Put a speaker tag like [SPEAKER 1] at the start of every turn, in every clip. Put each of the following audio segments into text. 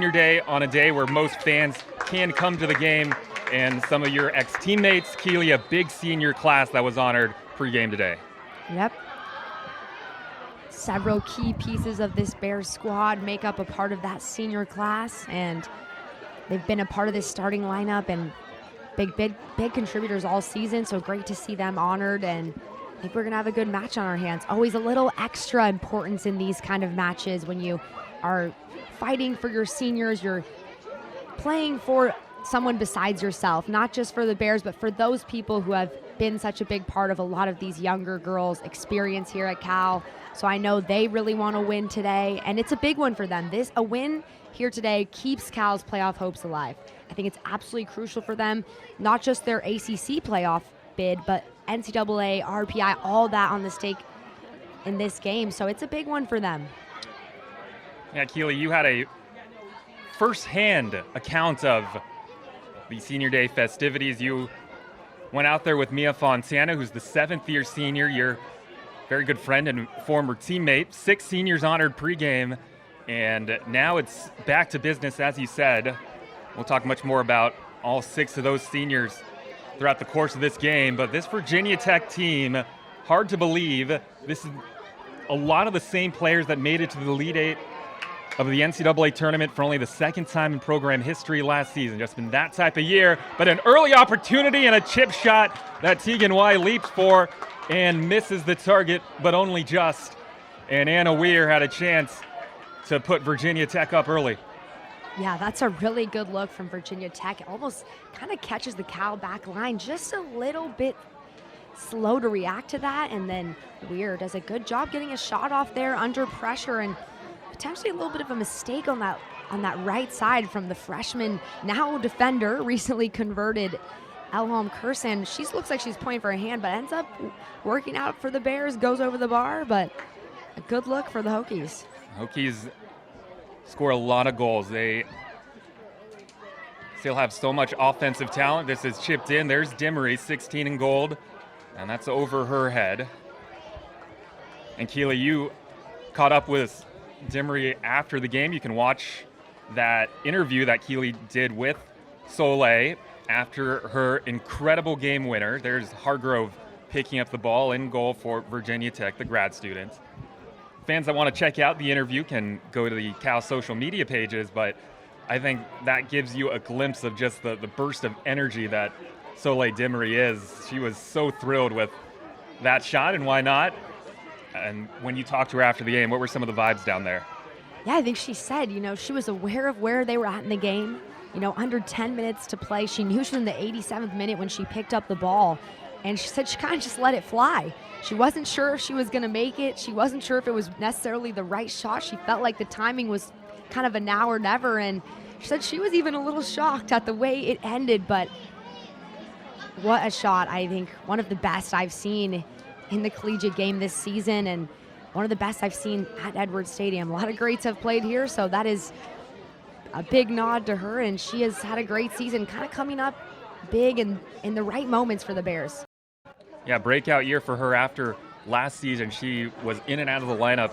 [SPEAKER 1] senior day on a day where most fans can come to the game, and some of your ex-teammates. Keely, a big senior class that was honored pregame today.
[SPEAKER 2] Yep. Several key pieces of this Bears squad make up a part of that senior class, and they've been a part of this starting lineup and big contributors all season, so great to see them honored, and I think we're going to have a good match on our hands. Always a little extra importance in these kind of matches when you are fighting for your seniors. You're playing for someone besides yourself, not just for the Bears, but for those people who have been such a big part of a lot of these younger girls' experience here at Cal. So I know they really want to win today, and it's a big one for them. A win here today keeps Cal's playoff hopes alive. I think it's absolutely crucial for them, not just their ACC playoff bid, but NCAA, RPI, all that on the stake in this game. So it's a big one for them.
[SPEAKER 1] Yeah, Keely, you had a first-hand account of the senior day festivities. You went out there with Mia Fontana, who's the seventh-year senior, your very good friend and former teammate. 6 seniors honored pregame, and now it's back to business, as you said. We'll talk much more about all 6 of those seniors throughout the course of this game, but this Virginia Tech team, hard to believe, this is a lot of the same players that made it to the Elite Eight of the NCAA tournament for only the second time in program history last season. Just been that type of year, but an early opportunity and a chip shot that Tegan Y leaps for and misses the target, but only just. And Anna Weir had a chance to put Virginia Tech up early.
[SPEAKER 2] Yeah, that's a really good look from Virginia Tech. It almost kind of catches the Cal back line just a little bit slow to react to that, and then Weir does a good job getting a shot off there under pressure, and potentially a little bit of a mistake on that right side from the freshman, now defender, recently converted Elholm Kursan. She looks like she's pointing for a hand, but ends up working out for the Bears, goes over the bar, but a good look for the Hokies.
[SPEAKER 1] Hokies score a lot of goals. They still have so much offensive talent. This is chipped in. There's Dimry, 16 in gold, and that's over her head. And Keely, you caught up with Dimry after the game. You can watch that interview that Keely did with Soleil after her incredible game winner. There's Hargrove picking up the ball in goal for Virginia Tech, the grad students. Fans that want to check out the interview can go to the Cal social media pages, but I think that gives you a glimpse of just the burst of energy that Soleil Dimry is. She was so thrilled with that shot, and why not? And when you talked to her after the game, what were some of the vibes down there?
[SPEAKER 2] Yeah, I think she said, she was aware of where they were at in the game. Under 10 minutes to play. She knew she was in the 87th minute when she picked up the ball, and she said she kind of just let it fly. She wasn't sure if she was going to make it. She wasn't sure if it was necessarily the right shot. She felt like the timing was kind of a now or never, and she said she was even a little shocked at the way it ended, but what a shot. I think one of the best I've seen in the collegiate game this season, and one of the best I've seen at Edwards Stadium. A lot of greats have played here, so that is a big nod to her, and she has had a great season, kind of coming up big and in the right moments for the Bears.
[SPEAKER 1] Yeah, breakout year for her after last season. She was in and out of the lineup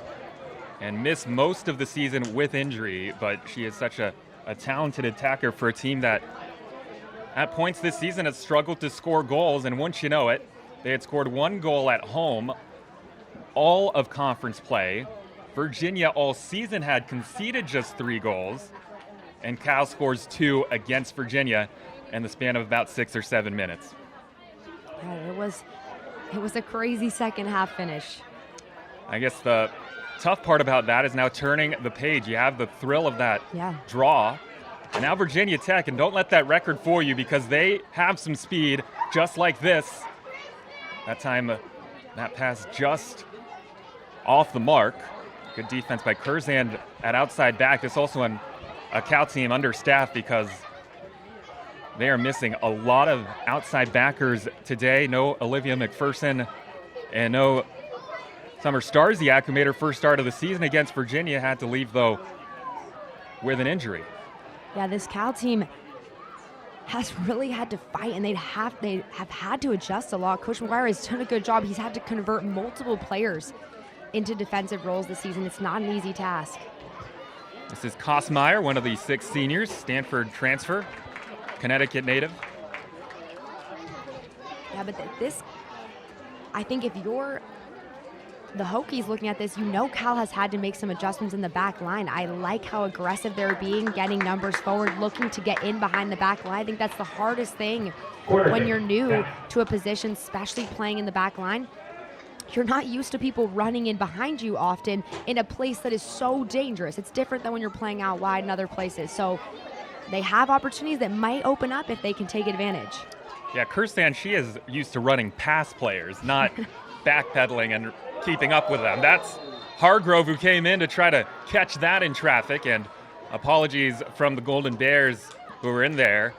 [SPEAKER 1] and missed most of the season with injury, but she is such a talented attacker for a team that at points this season has struggled to score goals, and once you know it, they had scored 1 goal at home all of conference play. Virginia all season had conceded just 3 goals, and Cal scores 2 against Virginia in the span of about 6 or 7 minutes.
[SPEAKER 2] Yeah, it was a crazy second half finish.
[SPEAKER 1] I guess the tough part about that is now turning the page. You have the thrill of that draw. And now Virginia Tech, and don't let that record fool you, because they have some speed just like this. That time, that pass just off the mark. Good defense by Kurzan at outside back. This also a Cal team understaffed because they are missing a lot of outside backers today. No Olivia McPherson and no Summer Starziak, who made her first start of the season against Virginia, had to leave, though, with an injury.
[SPEAKER 2] Yeah, this Cal team has really had to fight, and they have had to adjust a lot. Coach McGuire has done a good job. He's had to convert multiple players into defensive roles this season. It's not an easy task.
[SPEAKER 1] This is Kosmeyer, one of the 6 seniors, Stanford transfer, Connecticut native.
[SPEAKER 2] Yeah, but this, I think if you're the Hokies looking at this, you know Cal has had to make some adjustments in the back line. I like how aggressive they're being, getting numbers forward, looking to get in behind the back line. I think that's the hardest thing when you're new to a position, especially playing in the back line. You're not used to people running in behind you often in a place that is so dangerous. It's different than when you're playing out wide in other places. So they have opportunities that might open up if they can take advantage.
[SPEAKER 1] Yeah, Kirsten, she is used to running past players, not backpedaling and keeping up with them. That's Hargrove, who came in to try to catch that in traffic, and apologies from the Golden Bears who were in there.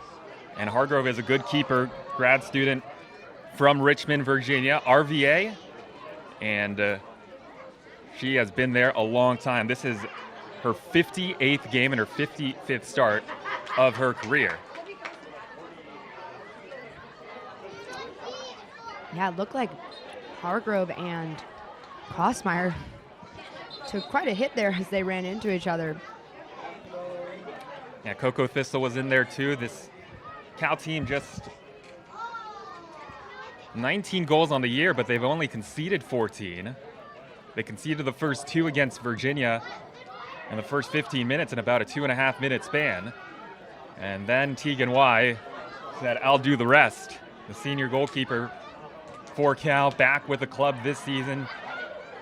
[SPEAKER 1] And Hargrove is a good keeper, grad student from Richmond, Virginia, RVA, and she has been there a long time. This is her 58th game and her 55th start of her career.
[SPEAKER 2] Yeah, it looked like Hargrove and Kosmeyer took quite a hit there as they ran into each other.
[SPEAKER 1] Yeah, Coco Thistle was in there too. This Cal team just 19 goals on the year, but they've only conceded 14. They conceded the first 2 against Virginia in the first 15 minutes in about a 2.5 minute span. And then Tegan Y said, "I'll do the rest." The senior goalkeeper for Cal, back with the club this season,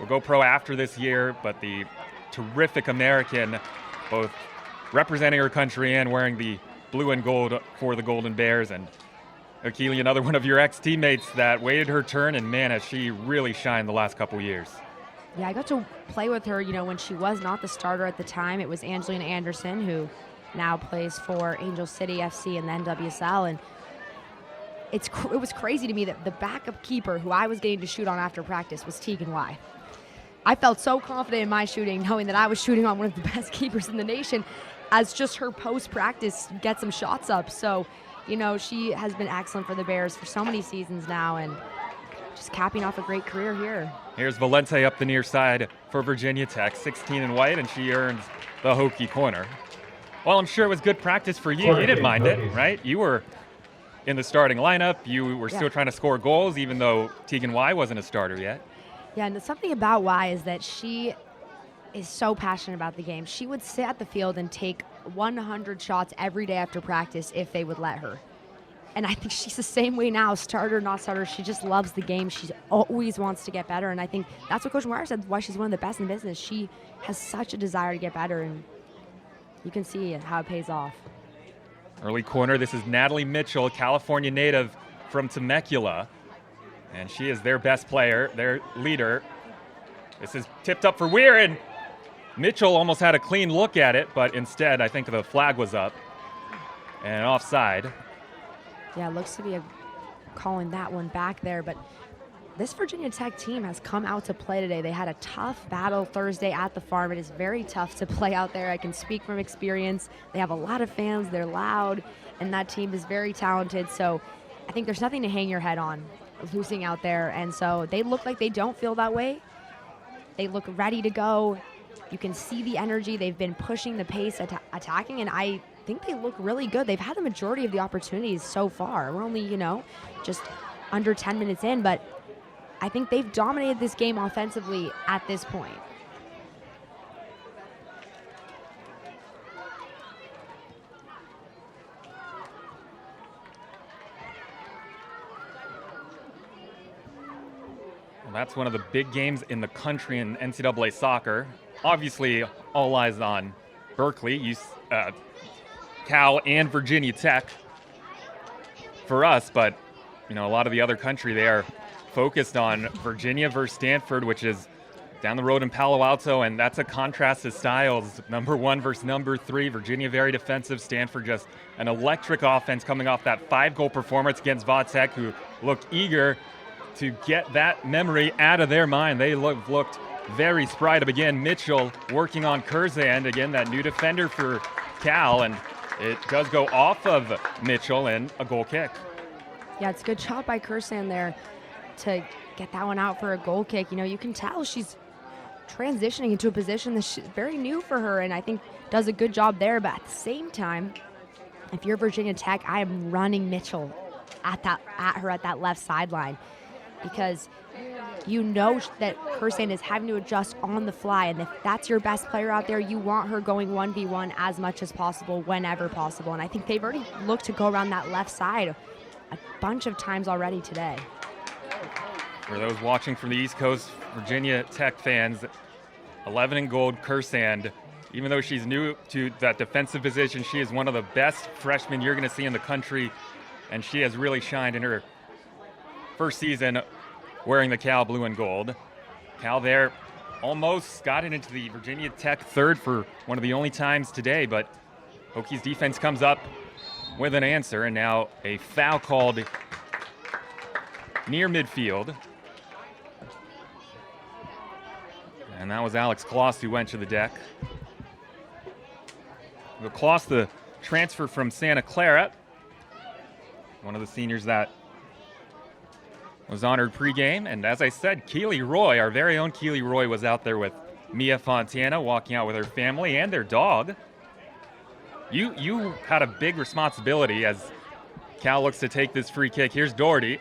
[SPEAKER 1] will go pro after this year, but the terrific American, both representing her country and wearing the blue and gold for the Golden Bears. And Akili, another one of your ex-teammates that waited her turn, and man, has she really shined the last couple years.
[SPEAKER 2] Yeah, I got to play with her, when she was not the starter at the time. It was Angelina Anderson, who now plays for Angel City FC and then WSL, and it was crazy to me that the backup keeper who I was getting to shoot on after practice was Tegan Y. I felt so confident in my shooting, knowing that I was shooting on one of the best keepers in the nation, as just her post-practice get some shots up. So, she has been excellent for the Bears for so many seasons now, and just capping off a great career here.
[SPEAKER 1] Here's Valente up the near side for Virginia Tech, 16 in white, and she earns the Hokie corner. Well, I'm sure it was good practice for you. You didn't mind it, right? You were in the starting lineup. You were still trying to score goals, even though Tegan Y wasn't a starter yet.
[SPEAKER 2] Yeah, and something about Y is that she is so passionate about the game. She would sit at the field and take 100 shots every day after practice if they would let her. And I think she's the same way now, starter, not starter. She just loves the game. She always wants to get better. And I think that's what Coach Moyer said, why she's one of the best in the business. She has such a desire to get better, and you can see how it pays off.
[SPEAKER 1] Early corner, this is Natalie Mitchell, California native from Temecula. And she is their best player, their leader. This is tipped up for Weir, and Mitchell almost had a clean look at it, but instead I think the flag was up and offside.
[SPEAKER 2] Yeah, it looks to be calling that one back there, but this Virginia Tech team has come out to play today. They had a tough battle Thursday at the farm. It is very tough to play out there. I can speak from experience. They have a lot of fans. They're loud, and that team is very talented. So I think there's nothing to hang your head on losing out there. And so they look like they don't feel that way. They look ready to go. You can see the energy. They've been pushing the pace, attacking, and I think they look really good. They've had the majority of the opportunities so far. We're only, just under 10 minutes in, but I think they've dominated this game offensively at this point.
[SPEAKER 1] Well, that's one of the big games in the country in NCAA soccer. Obviously, all eyes on Berkeley, Cal, and Virginia Tech for us, but a lot of the other country, they are focused on Virginia versus Stanford, which is down the road in Palo Alto, and that's a contrast of styles. Number 1 versus number 3. Virginia very defensive. Stanford just an electric offense coming off that 5-goal performance against Vatek, who looked eager to get that memory out of their mind. They looked very spry to begin. Mitchell working on Curzan, again, that new defender for Cal, and it does go off of Mitchell and a goal kick.
[SPEAKER 2] Yeah, it's a good job by Curzan there to get that one out for a goal kick. You can tell she's transitioning into a position that's very new for her, and I think does a good job there. But at the same time, if you're Virginia Tech, I am running Mitchell at her at that left sideline, because you know that Kursand is having to adjust on the fly, and if that's your best player out there, you want her going 1v1 as much as possible, whenever possible. And I think they've already looked to go around that left side a bunch of times already today.
[SPEAKER 1] For those watching from the East Coast, Virginia Tech fans, 11 in gold, Kursand. Even though she's new to that defensive position, she is one of the best freshmen you're going to see in the country, and she has really shined in her first season wearing the Cal blue and gold. Cal there almost got it into the Virginia Tech third for one of the only times today, but Hokies defense comes up with an answer, and now a foul called near midfield. And that was Alex Kloss who went to the deck. Kloss, the transfer from Santa Clara, one of the seniors that was honored pregame. And as I said, Keely Roy, our very own Keely Roy, was out there with Mia Fontana, walking out with her family and their dog. You had a big responsibility as Cal looks to take this free kick. Here's Doherty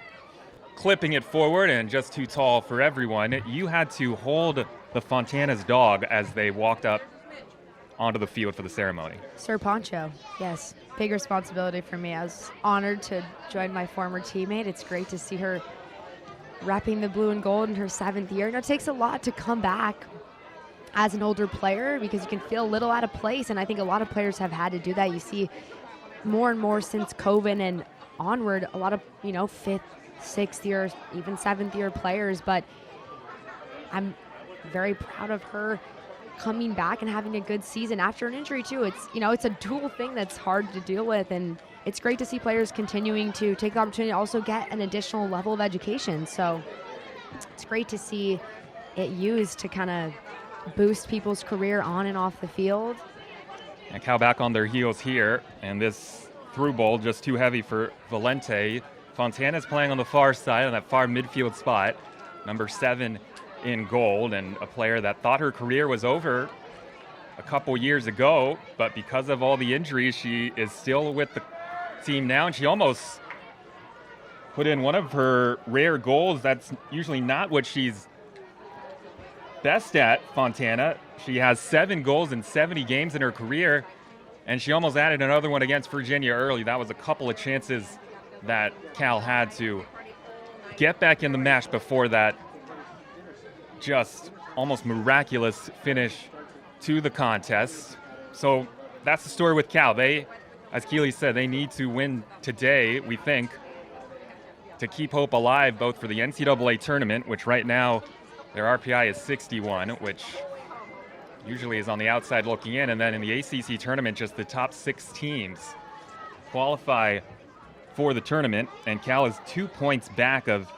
[SPEAKER 1] clipping it forward and just too tall for everyone. You had to hold the Fontana's dog as they walked up onto the field for the ceremony.
[SPEAKER 2] Sir Poncho, yes, big responsibility for me. I was honored to join my former teammate. It's great to see her repping the blue and gold in her 7th year. And it takes a lot to come back as an older player, because you can feel a little out of place, and I think a lot of players have had to do that. You see more and more since COVID and onward, a lot of 5th, 6th year, even 7th year players. But I'm very proud of her coming back and having a good season after an injury too. It's a dual thing that's hard to deal with, and it's great to see players continuing to take the opportunity to also get an additional level of education. So it's great to see it used to kind of boost people's career on and off the field.
[SPEAKER 1] And Cal back on their heels here, and this through ball just too heavy for Valente. Fontana's playing on the far side on that far midfield spot, number 7 in gold, and a player that thought her career was over a couple years ago, but because of all the injuries, she is still with the team now, and she almost put in one of her rare goals. That's usually not what she's best at, Fontana. She has 7 goals in 70 games in her career, and she almost added another one against Virginia early. That was a couple of chances that Cal had to get back in the match before that just almost miraculous finish to the contest. So that's the story with Cal. They, as Keely said, they need to win today, we think, to keep hope alive, both for the NCAA tournament, which right now their RPI is 61, which usually is on the outside looking in, and then in the ACC tournament, just the top 6 teams qualify for the tournament, and Cal is 2 points back of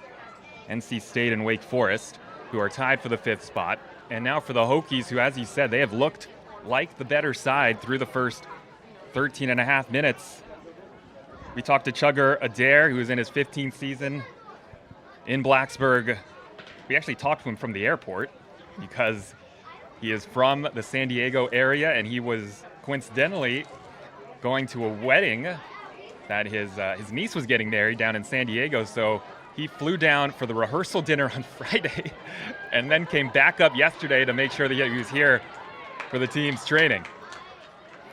[SPEAKER 1] NC State and Wake Forest, who are tied for the 5th spot. And now for the Hokies, who, as you said, they have looked like the better side through the first 13 and a half minutes. We talked to Chugger Adair, who is in his 15th season in Blacksburg. We actually talked to him from the airport because he is from the San Diego area, and he was coincidentally going to a wedding that his niece was getting married down in San Diego. So he flew down for the rehearsal dinner on Friday and then came back up yesterday to make sure that he was here for the team's training.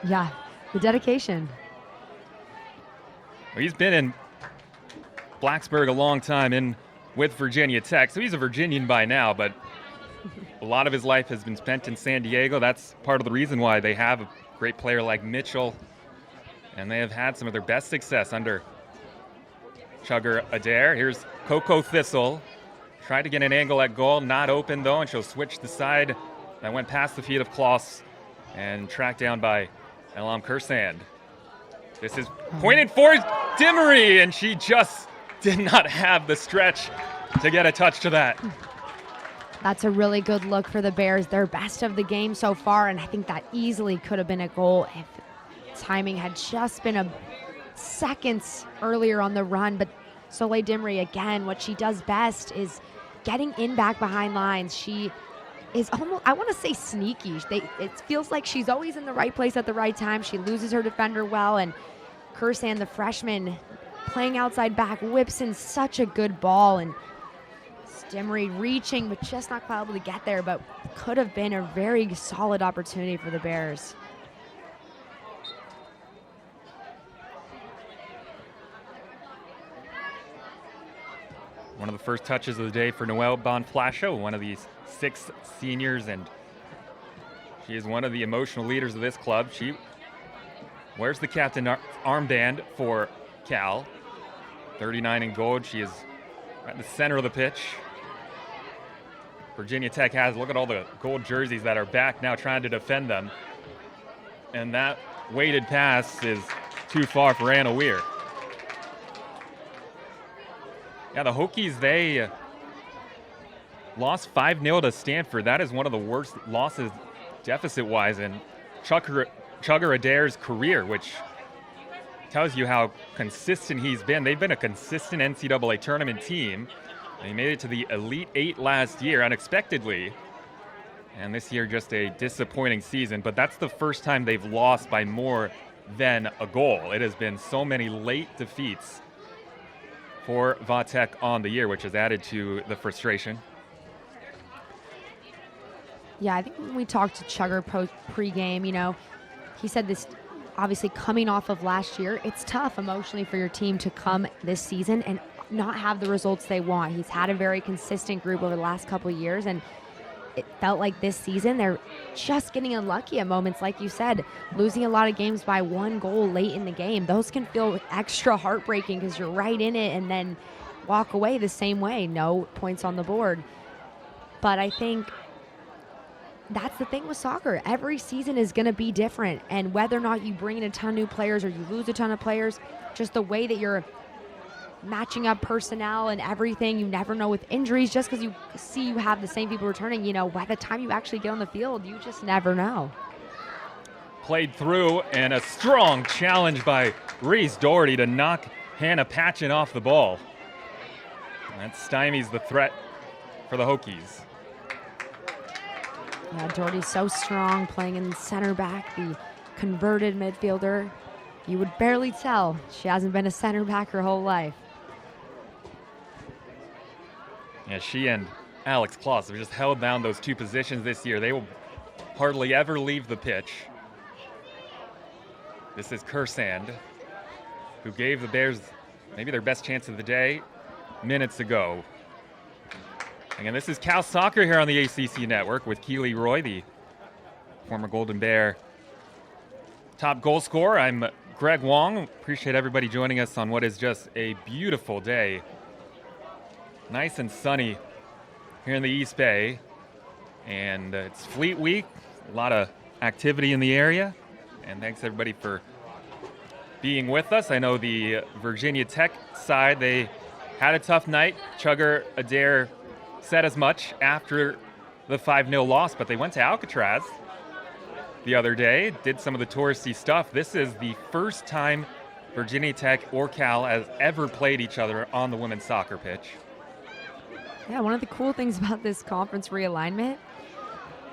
[SPEAKER 2] Yeah, the dedication.
[SPEAKER 1] Well, he's been in Blacksburg a long time in with Virginia Tech, so he's a Virginian by now, but a lot of his life has been spent in San Diego. That's part of the reason why they have a great player like Mitchell, and they have had some of their best success under Chugger Adair. Here's Coco Thistle. Tried to get an angle at goal, not open though, and she'll switch the side. That went past the feet of Kloss and tracked down by Elam Kursand. This is pointed for Dimry, and she just did not have the stretch to get a touch to that.
[SPEAKER 2] That's a really good look for the Bears. Their best of the game so far, and I think that easily could have been a goal if timing had just been a seconds earlier on the run. But Soleil Dimry, again, what she does best is getting in back behind lines. She is almost, I want to say sneaky. It feels like she's always in the right place at the right time. She loses her defender well, and Kursan, the freshman, playing outside back, whips in such a good ball, and Dimry reaching, but just not quite able to get there, but could have been a very solid opportunity for the Bears.
[SPEAKER 1] One of the first touches of the day for Noelle Bonflascio, one of these 6 seniors, and she is one of the emotional leaders of this club. She wears the captain armband for Cal. 39 in gold. She is at the center of the pitch. Virginia Tech has, look at all the gold jerseys that are back now trying to defend them. And that weighted pass is too far for Anna Weir. Yeah, the Hokies, they lost 5-0 to Stanford. That is one of the worst losses deficit-wise in Chugger Adair's career, which tells you how consistent he's been. They've been a consistent NCAA tournament team. They made it to the Elite 8 last year unexpectedly. And this year just a disappointing season, but that's the first time they've lost by more than a goal. It has been so many late defeats for Vatech on the year, which has added to the frustration.
[SPEAKER 2] Yeah, I think when we talked to Chugger pre-game, he said this, obviously coming off of last year, it's tough emotionally for your team to come this season and not have the results they want. He's had a very consistent group over the last couple of years, and it felt like this season they're just getting unlucky at moments, like you said, losing a lot of games by 1 goal late in the game. Those can feel extra heartbreaking because you're right in it and then walk away the same way, no points on the board. But I think that's the thing with soccer. Every season is going to be different, and whether or not you bring in a ton of new players or you lose a ton of players, just the way that you're matching up personnel and everything, you never know with injuries. Just because you see you have the same people returning, by the time you actually get on the field, you just never know.
[SPEAKER 1] Played through, and a strong challenge by Reese Doherty to knock Hannah Patchen off the ball. That stymies the threat for the Hokies.
[SPEAKER 2] Yeah, Doherty's so strong, playing in center back, the converted midfielder. You would barely tell she hasn't been a center back her whole life.
[SPEAKER 1] Yeah, she and Alex Kloss have just held down those 2 positions this year. They will hardly ever leave the pitch. This is Kursand, who gave the Bears maybe their best chance of the day minutes ago. Again, this is Cal Soccer here on the ACC Network with Keely Roy, the former Golden Bear top goal scorer. I'm Greg Wong. Appreciate everybody joining us on what is just a beautiful day. Nice and sunny here in the East Bay. And it's Fleet Week, a lot of activity in the area. And thanks everybody for being with us. I know the Virginia Tech side, they had a tough night. Chugger Adair said as much after the 5-0 loss, but they went to Alcatraz the other day, did some of the touristy stuff. This is the first time Virginia Tech or Cal has ever played each other on the women's soccer pitch.
[SPEAKER 2] Yeah, one of the cool things about this conference realignment,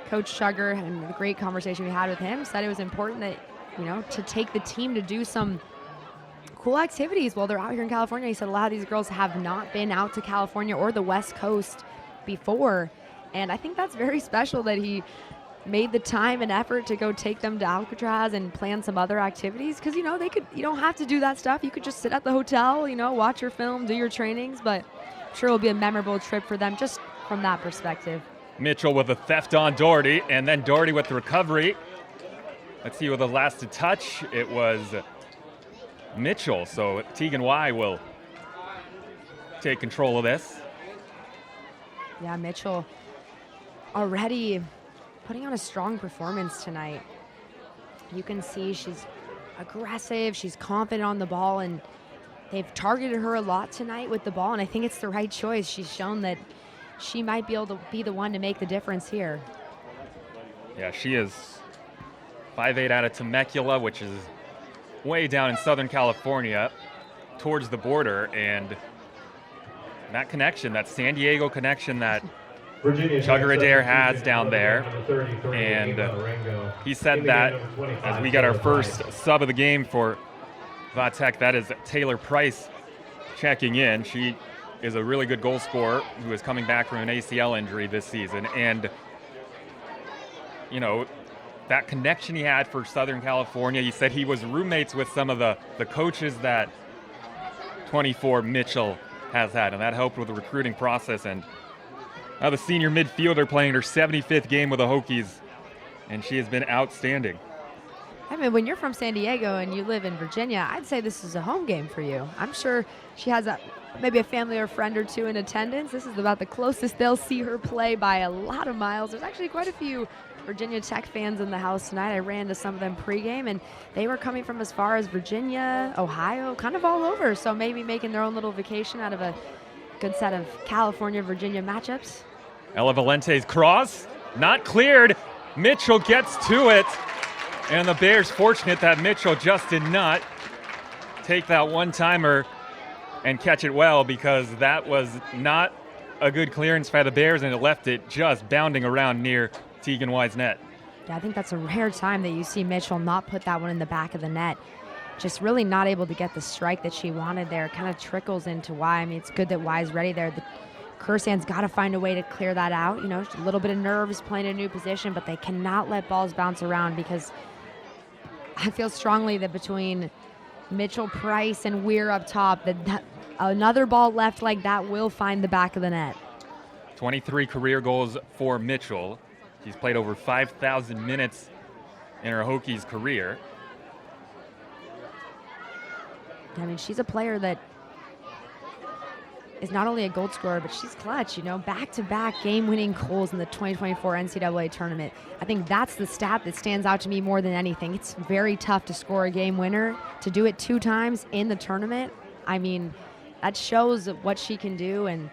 [SPEAKER 2] Coach Chugger, and the great conversation we had with him, said it was important that, to take the team to do some cool activities while they're out here in California. He said a lot of these girls have not been out to California or the West Coast before, and I think that's very special that he made the time and effort to go take them to Alcatraz and plan some other activities, because you don't have to do that stuff. You could just sit at the hotel, watch your film, do your trainings, but I'm sure it'll be a memorable trip for them just from that perspective.
[SPEAKER 1] Mitchell with a theft on Doherty, and then Doherty with the recovery. Let's see with the last to touch. It was Mitchell, so Tegan Y will take control of this.
[SPEAKER 2] Yeah, Mitchell already putting on a strong performance tonight. You can see she's aggressive, she's confident on the ball, and they've targeted her a lot tonight with the ball, and I think it's the right choice. She's shown that she might be able to be the one to make the difference here.
[SPEAKER 1] Yeah, she is 5'8" out of Temecula, which is way down in Southern California towards the border, and that connection, that San Diego connection that Chugger Adair has down there. And he said that as we get our first sub of the game for Vatech, that is Taylor Price checking in. She is a really good goal scorer who is coming back from an ACL injury this season. And, you know, that connection he had for Southern California, he said he was roommates with some of the coaches that 24 Mitchell has had, and that helped with the recruiting process. And now the senior midfielder playing her 75th game with the Hokies, and she has been outstanding.
[SPEAKER 2] I mean, when you're from San Diego and you live in Virginia, I'd say this is a home game for you. I'm sure she has maybe a family or friend or two in attendance. This is about the closest they'll see her play by a lot of miles. There's actually quite a few Virginia Tech fans in the house tonight. I ran to some of them pregame, and they were coming from as far as Virginia, Ohio, kind of all over. So maybe making their own little vacation out of a good set of California-Virginia matchups.
[SPEAKER 1] Ella Valente's cross, not cleared. Mitchell gets to it. And the Bears fortunate that Mitchell just did not take that one-timer and catch it well, because that was not a good clearance by the Bears, and it left it just bounding around near Tegan White's net.
[SPEAKER 2] Yeah, I think that's a rare time that you see Mitchell not put that one in the back of the net. Just really not able to get the strike that she wanted there. Kind of trickles into Y. I mean, it's good that Y's ready there. The Kursan's got to find a way to clear that out. You know, a little bit of nerves playing a new position, but they cannot let balls bounce around, because I feel strongly that between Mitchell, Price, and Weir up top, that another ball left like that will find the back of the net.
[SPEAKER 1] 23 career goals for Mitchell. She's played over 5,000 minutes in her Hokies career.
[SPEAKER 2] I mean, she's a player that is not only a goal scorer, but she's clutch, you know, back-to-back game-winning goals in the 2024 NCAA tournament. I think that's the stat that stands out to me more than anything. It's very tough to score a game winner. To do it 2 times in the tournament, I mean, that shows what she can do. And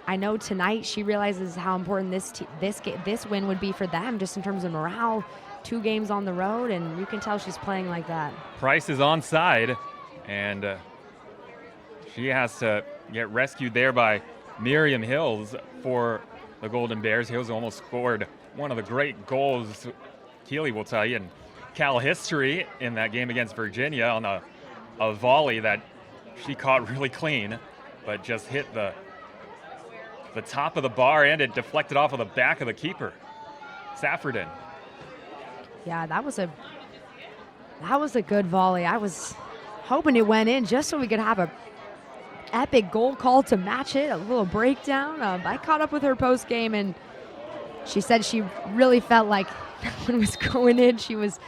[SPEAKER 2] I know tonight she realizes how important this win would be for them, just in terms of morale. 2 games on the road, and you can tell she's playing like that.
[SPEAKER 1] Price is onside, and she has to get rescued there by Miriam Hills for the Golden Bears. Hills almost scored one of the great goals, Keeley will tell you, in Cal history in that game against Virginia on a volley that she caught really clean, but just hit the top of the bar, and it deflected off of the back of the keeper, Saffredin.
[SPEAKER 2] Yeah, that was a good volley. I was hoping it went in just so we could have a epic goal call to match it, a little breakdown. I caught up with her post game, and she said she really felt like when it was going in, she was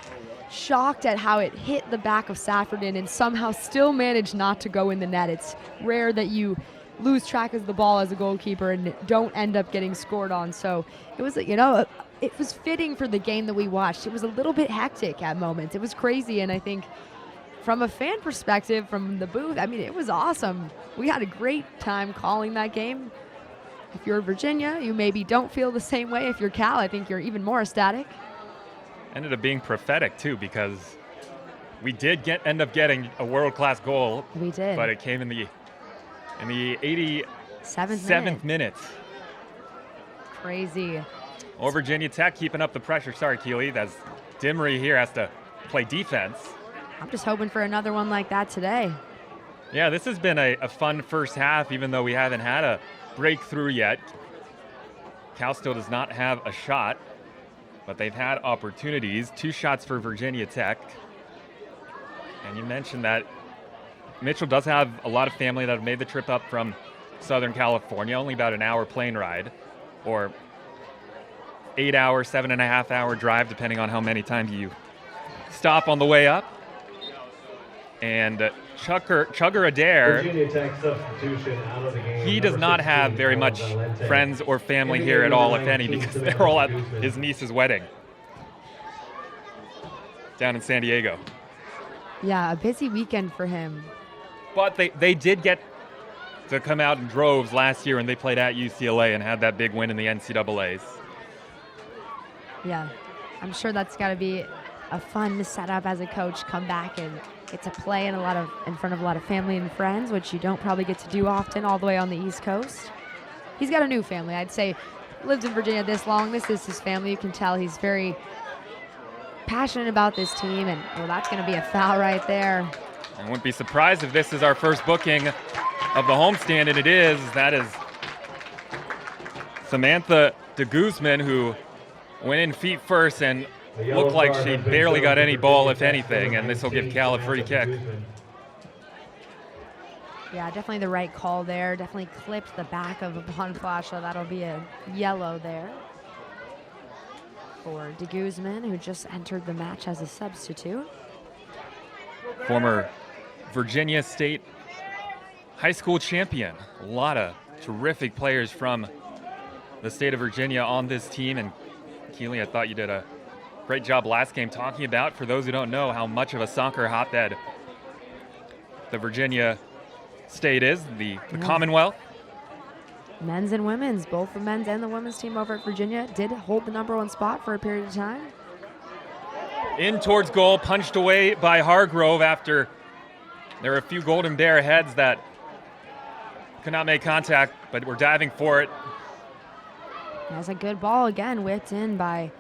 [SPEAKER 2] shocked at how it hit the back of Saffredin and somehow still managed not to go in the net. It's rare that you lose track of the ball as a goalkeeper and don't end up getting scored on. So it was, you know, it was fitting for the game that we watched. It was a little bit hectic at moments. It was crazy, and I think from a fan perspective, from the booth, I mean, it was awesome. We had a great time calling that game. If you're Virginia, you maybe don't feel the same way. If you're Cal, I think you're even more ecstatic.
[SPEAKER 1] Ended up being prophetic, too, because we did end up getting a world-class goal.
[SPEAKER 2] We did.
[SPEAKER 1] But it came in the 87th minute.
[SPEAKER 2] Crazy.
[SPEAKER 1] Well, Virginia Tech keeping up the pressure. Sorry, Keeley, as Dimry here has to play defense.
[SPEAKER 2] I'm just hoping for another one like that today.
[SPEAKER 1] Yeah, this has been a fun first half, even though we haven't had a breakthrough yet. Cal still does not have a shot, but they've had opportunities. 2 shots for Virginia Tech. And you mentioned that Mitchell does have a lot of family that have made the trip up from Southern California, only about an hour plane ride, or 8-hour, 7.5-hour drive, depending on how many times you stop on the way up. And Chugger Adair, he does not have very much friends or family here at all, if any, because they're all at his niece's wedding down in San Diego.
[SPEAKER 2] Yeah, a busy weekend for him.
[SPEAKER 1] But they did get to come out in droves last year, and they played at UCLA and had that big win in the NCAAs.
[SPEAKER 2] Yeah, I'm sure that's got to be a fun setup as a coach, come back and get to play in front of a lot of family and friends, which you don't probably get to do often all the way on the East Coast. He's got a new family. I'd say lived in Virginia this long. This is his family. You can tell he's very passionate about this team, and well, that's going to be a foul right there.
[SPEAKER 1] I wouldn't be surprised if this is our first booking of the homestand, and it is. That is Samantha de Guzman, who went in feet first and looked like she barely got any ball, if anything, and this will give Cal a free kick.
[SPEAKER 2] Yeah, definitely the right call there. Definitely clipped the back of a bond flash, so that'll be a yellow there for de Guzman, who just entered the match as a substitute.
[SPEAKER 1] Former Virginia State high school champion. A lot of terrific players from the state of Virginia on this team. And Keely, I thought you did a great job last game talking about, for those who don't know, how much of a soccer hotbed the Virginia State is, the Commonwealth.
[SPEAKER 2] Men's and women's, both the men's and the women's team over at Virginia did hold the #1 spot for a period of time.
[SPEAKER 1] In towards goal, punched away by Hargrove after there were a few Golden Bear heads that could not make contact, but were diving for it.
[SPEAKER 2] That's a good ball again, whipped in by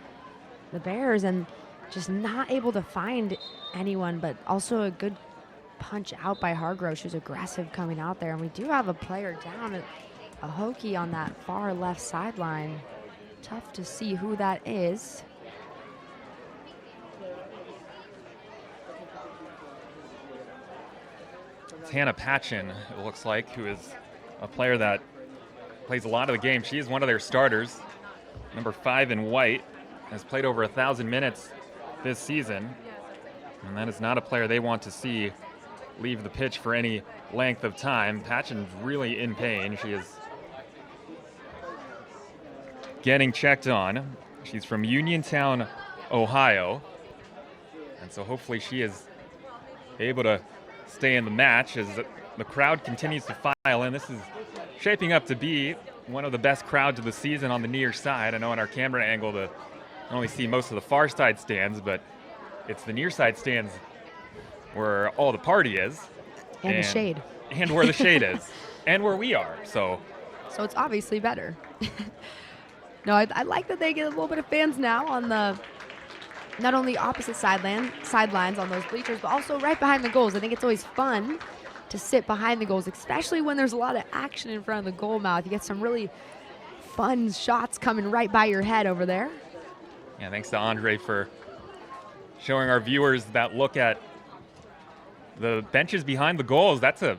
[SPEAKER 2] the Bears, and just not able to find anyone, but also a good punch out by Hargrove. She was aggressive coming out there, and we do have a player down, a Hokie on that far left sideline. Tough to see who that is.
[SPEAKER 1] It's Hannah Patchen, it looks like, who is a player that plays a lot of the game. She is one of their starters. Number 5 in white, has played over 1,000 minutes this season. And that is not a player they want to see leave the pitch for any length of time. Patchen's really in pain. She is getting checked on. She's from Uniontown, Ohio. And so hopefully she is able to stay in the match as the crowd continues to file in. This is shaping up to be one of the best crowds of the season on the near side. I know in our camera angle you only see most of the far side stands, but it's the near side stands where all the party is.
[SPEAKER 2] And the shade.
[SPEAKER 1] And where the shade is. And where we are. So
[SPEAKER 2] it's obviously better. No, I like that they get a little bit of fans now on the not only opposite sidelines on those bleachers, but also right behind the goals. I think it's always fun to sit behind the goals, especially when there's a lot of action in front of the goal mouth. You get some really fun shots coming right by your head over there.
[SPEAKER 1] Yeah, thanks to Andre for showing our viewers that look at the benches behind the goals. That's a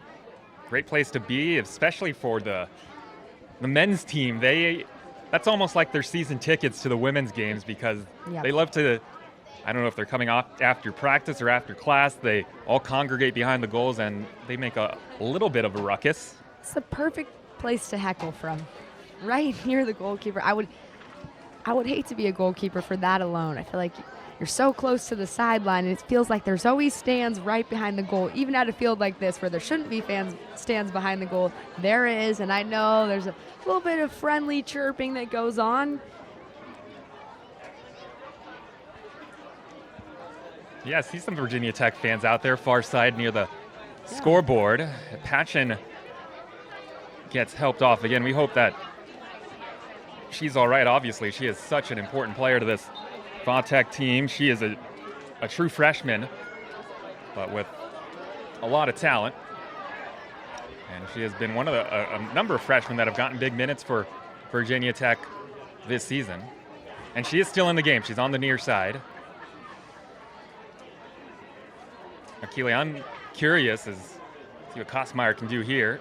[SPEAKER 1] great place to be, especially for the men's team. That's almost like their season tickets to the women's games, because they love to, I don't know if they're coming off after practice or after class, they all congregate behind the goals and they make a little bit of a ruckus.
[SPEAKER 2] It's the perfect place to heckle from, right near the goalkeeper. I would hate to be a goalkeeper for that alone. I feel like you're so close to the sideline, and it feels like there's always stands right behind the goal, even at a field like this where there shouldn't be stands behind the goal. There is, and I know there's a little bit of friendly chirping that goes on.
[SPEAKER 1] Yeah, I see some Virginia Tech fans out there, far side near the scoreboard. Patchen gets helped off again. We hope that she's all right. Obviously, she is such an important player to this Tech team. She is a true freshman, but with a lot of talent. And she has been one of a number of freshmen that have gotten big minutes for Virginia Tech this season. And she is still in the game. She's on the near side. Keely, I'm curious as see what Kosmeyer can do here.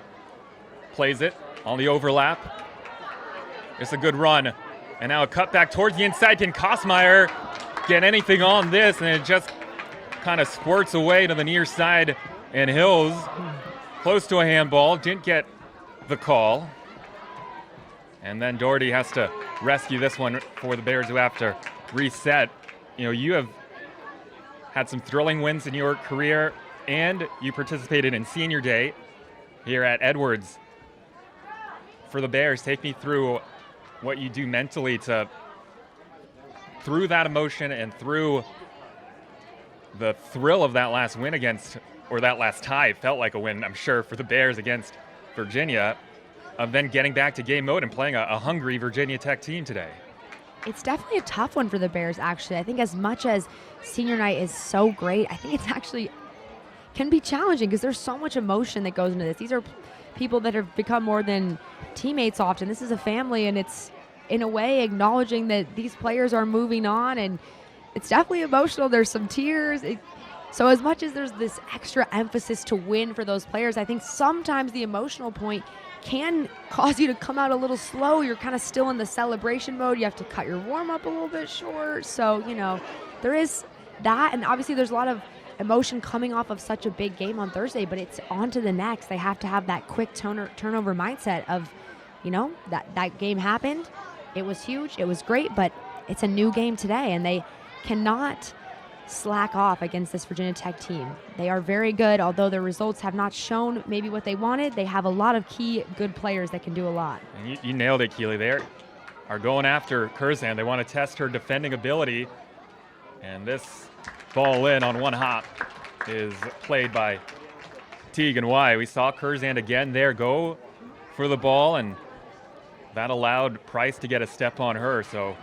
[SPEAKER 1] Plays it on the overlap. It's a good run. And now a cut back towards the inside. Can Kosmeyer get anything on this? And it just kind of squirts away to the near side. And Hills, close to a handball, didn't get the call. And then Doherty has to rescue this one for the Bears, who have to reset. You know, you have had some thrilling wins in your career, and you participated in Senior Day here at Edwards. For the Bears, take me through what you do mentally through that emotion and through the thrill of that last win that last tie felt like a win, I'm sure, for the Bears against Virginia. of then getting back to game mode and playing a hungry Virginia Tech team today.
[SPEAKER 2] It's definitely a tough one for the Bears, actually. I think as much as senior night is so great, I think it's actually can be challenging because there's so much emotion that goes into this. These are people that have become more than teammates often. This is a family, and it's in a way acknowledging that these players are moving on, and it's definitely emotional. There's some tears. So as much as there's this extra emphasis to win for those players, I think sometimes the emotional point can cause you to come out a little slow. You're kind of still in the celebration mode. You have to cut your warm-up a little bit short. So, there is that, and obviously there's a lot of emotion coming off of such a big game on Thursday, but it's on to the next. They have to have that quick turnover mindset of, that game happened. It was huge. It was great, but it's a new game today, and they cannot slack off against this Virginia Tech team. They are very good, although their results have not shown maybe what they wanted. They have a lot of key good players that can do a lot.
[SPEAKER 1] And you nailed it, Keely. They are going after Curzan. They want to test her defending ability, and this ball in on one hop is played by Teagan Y. We saw Curzan again there go for the ball, and that allowed Price to get a step on her. So,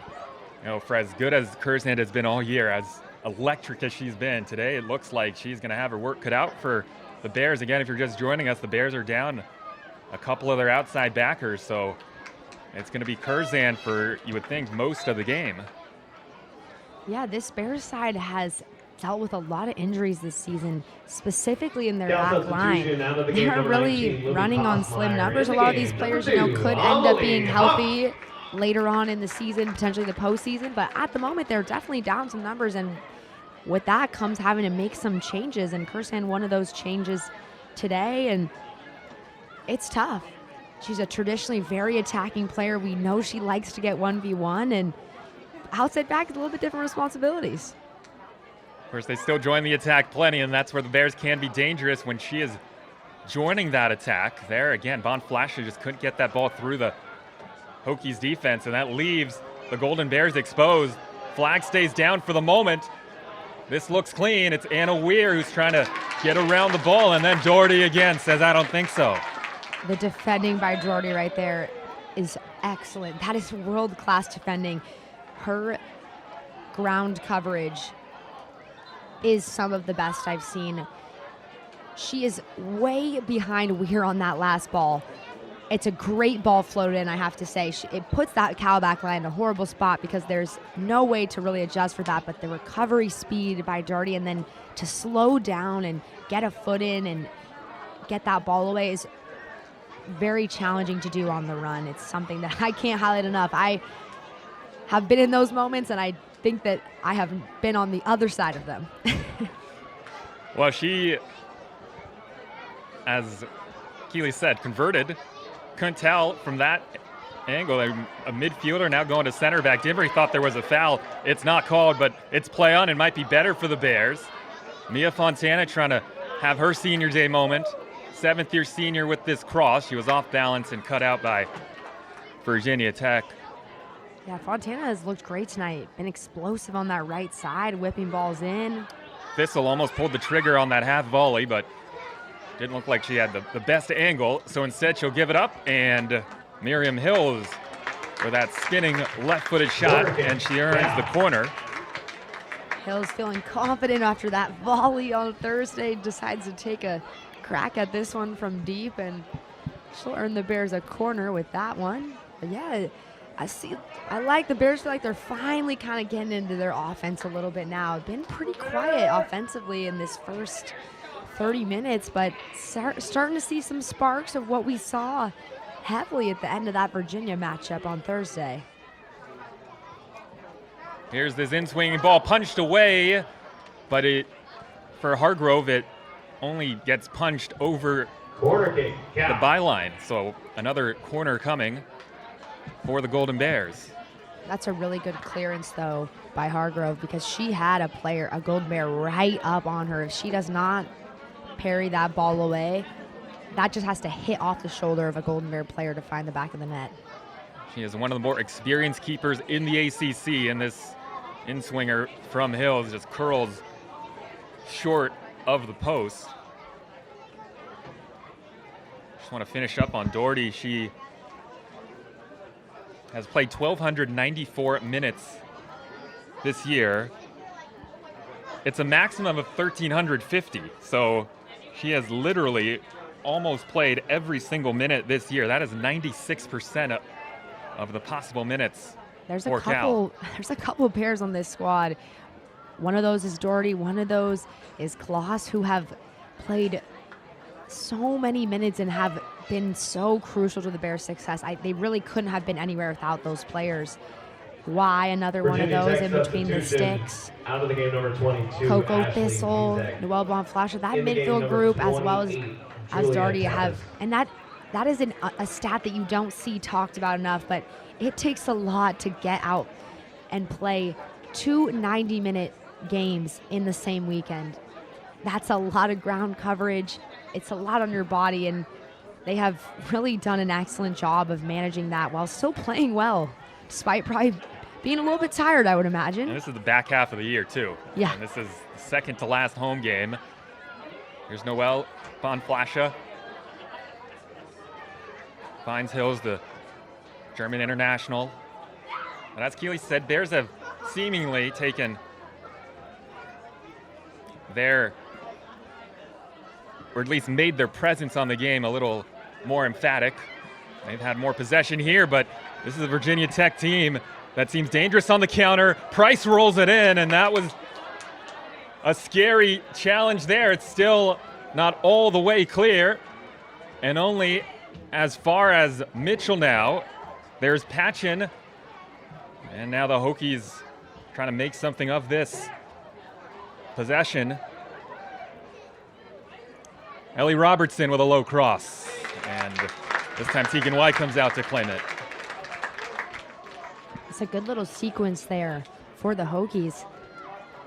[SPEAKER 1] for as good as Curzan has been all year, as electric as she's been today, it looks like she's going to have her work cut out for the Bears. Again, if you're just joining us, the Bears are down a couple of their outside backers, so it's going to be Curzan for, you would think, most of the game.
[SPEAKER 2] Yeah, this Bears side has dealt with a lot of injuries this season, specifically in their back line. They are really running on slim numbers. A lot of these players, could end up being healthy later on in the season, potentially the postseason, but at the moment they're definitely down some numbers, and with that comes having to make some changes, and Curzan one of those changes today, and it's tough. She's a traditionally very attacking player. We know she likes to get 1v1, and outside back is a little bit different responsibilities.
[SPEAKER 1] Of course, they still join the attack plenty, and that's where the Bears can be dangerous when she is joining that attack. There again, Von Flasher just couldn't get that ball through the Hokies defense, and that leaves the Golden Bears exposed. Flag stays down for the moment. This looks clean. It's Anna Weir who's trying to get around the ball, and then Doherty again says, I don't think so.
[SPEAKER 2] The defending by Doherty right there is excellent. That is world-class defending. Her ground coverage is some of the best I've seen. She is way behind Weir on that last ball. It's a great ball floated in, I have to say. It puts that Cal back line in a horrible spot because there's no way to really adjust for that, but the recovery speed by Doherty and then to slow down and get a foot in and get that ball away is very challenging to do on the run. It's something that I can't highlight enough. I have been in those moments, and I think that I have been on the other side of them.
[SPEAKER 1] Well, she, as Keely said, converted. Couldn't tell from that angle. A midfielder now going to center back. Dimry thought there was a foul. It's not called, but it's play on. It might be better for the Bears. Mia Fontana trying to have her senior day moment. Seventh-year senior with this cross. She was off balance and cut out by Virginia Tech.
[SPEAKER 2] Yeah, Fontana has looked great tonight. Been explosive on that right side, whipping balls in.
[SPEAKER 1] Thistle almost pulled the trigger on that half volley, but didn't look like she had the best angle, so instead she'll give it up, and Miriam Hills for that spinning left-footed shot, and she earns the corner.
[SPEAKER 2] Hills feeling confident after that volley on Thursday, decides to take a crack at this one from deep, and she'll earn the Bears a corner with that one. But yeah, I like the Bears. Feel like they're finally kind of getting into their offense a little bit now. Been pretty quiet offensively in this first 30 minutes, but starting to see some sparks of what we saw heavily at the end of that Virginia matchup on Thursday.
[SPEAKER 1] Here's this in-swinging ball punched away, but for Hargrove, it only gets punched over the byline. So another corner coming for the Golden Bears.
[SPEAKER 2] That's a really good clearance, though, by Hargrove, because she had a Golden Bear, right up on her. If she does not parry that ball away, that just has to hit off the shoulder of a Golden Bear player to find the back of the net.
[SPEAKER 1] She is one of the more experienced keepers in the ACC, and this in-swinger from Hills just curls short of the post. Just want to finish up on Doherty. She has played 1,294 minutes this year. It's a maximum of 1,350. So she has literally almost played every single minute this year. That is 96% of the possible minutes.
[SPEAKER 2] There's a couple pairs on this squad. One of those is Doherty. One of those is Kloss, who have played so many minutes and have been so crucial to the Bears' success. They really couldn't have been anywhere without those players. Why another
[SPEAKER 3] Virginia
[SPEAKER 2] one of those
[SPEAKER 3] Tech
[SPEAKER 2] in between the sticks?
[SPEAKER 3] Out of the game, number 22.
[SPEAKER 2] Coco
[SPEAKER 3] Ashley
[SPEAKER 2] Thistle,
[SPEAKER 3] Bezek.
[SPEAKER 2] Noelle Bonflasher, that
[SPEAKER 3] In the game,
[SPEAKER 2] midfield
[SPEAKER 3] number
[SPEAKER 2] group, as well as
[SPEAKER 3] 28,
[SPEAKER 2] Doherty
[SPEAKER 3] Julia
[SPEAKER 2] have,
[SPEAKER 3] Thomas.
[SPEAKER 2] and that is a stat that you don't see talked about enough, but it takes a lot to get out and play 2 90-minute games in the same weekend. That's a lot of ground coverage. It's a lot on your body, and they have really done an excellent job of managing that while still playing well, despite probably being a little bit tired, I would imagine.
[SPEAKER 1] And this is the back half of the year, too.
[SPEAKER 2] Yeah.
[SPEAKER 1] And this is the second to last home game. Here's Noelle Bonflasher. Vines Hills, the German international. And as Keely said, Bears have seemingly taken their, or at least made their presence on the game a little more emphatic. They've had more possession here, but this is a Virginia Tech team that seems dangerous on the counter. Price rolls it in, and that was a scary challenge there. It's still not all the way clear, and only as far as Mitchell now. There's Patchen, and now the Hokies trying to make something of this possession. Ellie Robertson with a low cross, and this time Tegan White comes out to claim it.
[SPEAKER 2] It's a good little sequence there for the Hokies.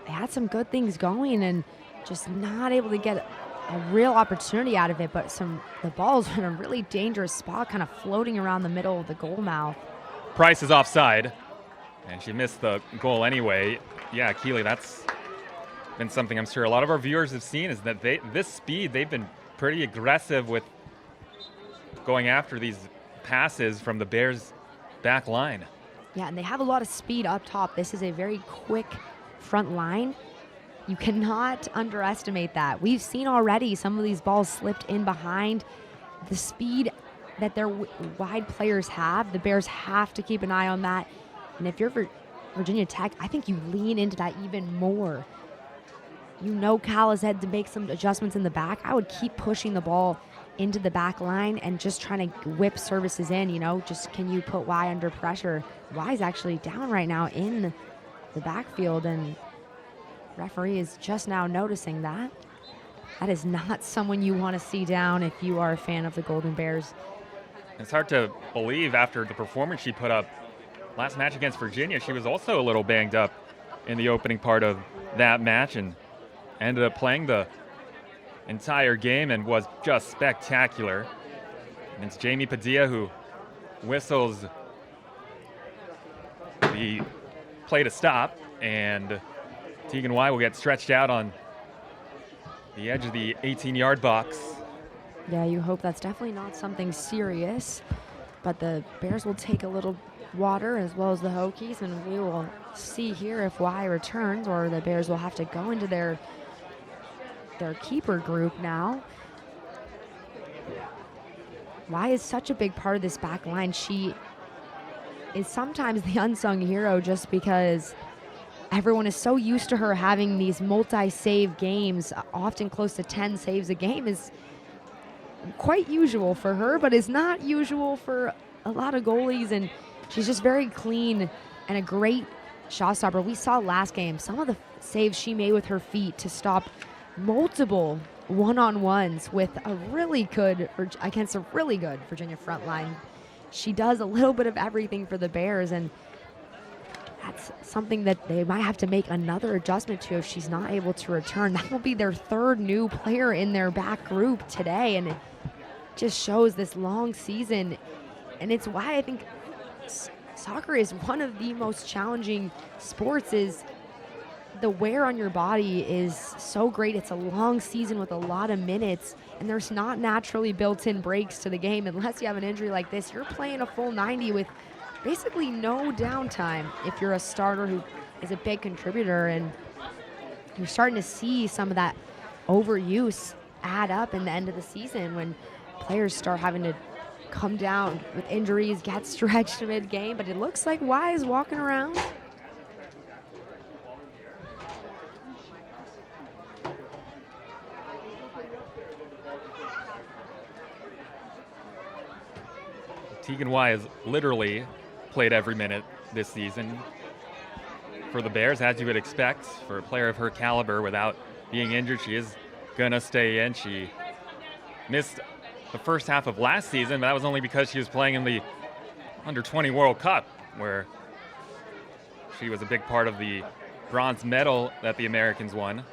[SPEAKER 2] They had some good things going and just not able to get a real opportunity out of it, but the ball's in a really dangerous spot, kind of floating around the middle of the goal mouth.
[SPEAKER 1] Price is offside, and she missed the goal anyway. Yeah, Keely, that's been something I'm sure a lot of our viewers have seen, is that this speed, they've been pretty aggressive with going after these passes from the Bears' back line.
[SPEAKER 2] Yeah, and they have a lot of speed up top. This is a very quick front line. You cannot underestimate that. We've seen already some of these balls slipped in behind. The speed that their wide players have, the Bears have to keep an eye on that. And if you're Virginia Tech, I think you lean into that even more. You know Cal has had to make some adjustments in the back. I would keep pushing the ball into the back line and just trying to whip services in, just can you put Y under pressure? Y is actually down right now in the backfield, and referee is just now noticing that. That is not someone you want to see down if you are a fan of the Golden Bears.
[SPEAKER 1] It's hard to believe after the performance she put up last match against Virginia. She was also a little banged up in the opening part of that match and ended up playing the entire game and was just spectacular. And it's Jamie Padilla who whistles the play to stop, and Tegan Y will get stretched out on the edge of the 18-yard box.
[SPEAKER 2] Yeah, you hope that's definitely not something serious, but the Bears will take a little water as well as the Hokies, and we will see here if Y returns or the Bears will have to go into their keeper group now. Y is such a big part of this back line. She is sometimes the unsung hero just because everyone is so used to her having these multi-save games, often close to 10 saves a game is quite usual for her, but is not usual for a lot of goalies, and she's just very clean and a great shot stopper. We saw last game some of the saves she made with her feet to stop multiple one-on-ones with against a really good Virginia front line. She does a little bit of everything for the Bears, and that's something that they might have to make another adjustment to if she's not able to return. That will be their third new player in their back group today, and it just shows this long season. And it's why I think soccer is one of the most challenging sports, is the wear on your body is so great. It's a long season with a lot of minutes, and there's not naturally built-in breaks to the game unless you have an injury like this. You're playing a full 90 with basically no downtime if you're a starter who is a big contributor, and you're starting to see some of that overuse add up in the end of the season when players start having to come down with injuries, get stretched mid-game. But it looks like Wise walking around.
[SPEAKER 1] Tegan Y has literally played every minute this season for the Bears, as you would expect for a player of her caliber. Without being injured, she is going to stay in. She missed the first half of last season, but that was only because she was playing in the Under-20 World Cup, where she was a big part of the bronze medal that the Americans won.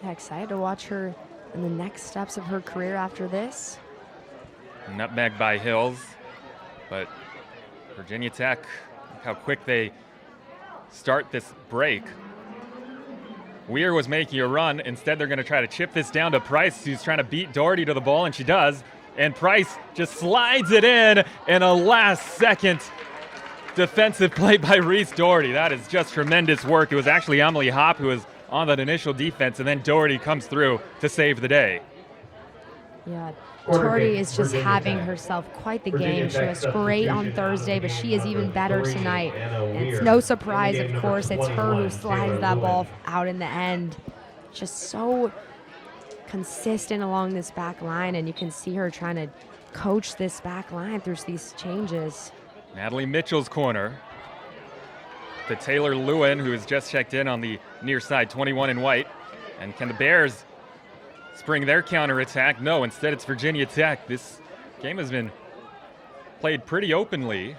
[SPEAKER 2] Yeah, excited to watch her in the next steps of her career after this.
[SPEAKER 1] Nutmeg by Hills, but Virginia Tech, look how quick they start this break. Weir was making a run. Instead, they're going to try to chip this down to Price, who's trying to beat Doherty to the ball, and she does. And Price just slides it in a last-second defensive play by Reese Doherty. That is just tremendous work. It was actually Emily Hopp who was on that initial defense, and then Doherty comes through to save the day.
[SPEAKER 2] Yeah, Doherty is just having herself quite the game. She was great on Thursday, but she is even better tonight. And it's no surprise, of course, it's her who slides that ball out in the end. Just so consistent along this back line, and you can see her trying to coach this back line through these changes.
[SPEAKER 1] Natalie Mitchell's corner to Taylor Lewin, who has just checked in on the near side, 21 in white. And can the Bears spring their counterattack? No, instead it's Virginia Tech. This game has been played pretty openly.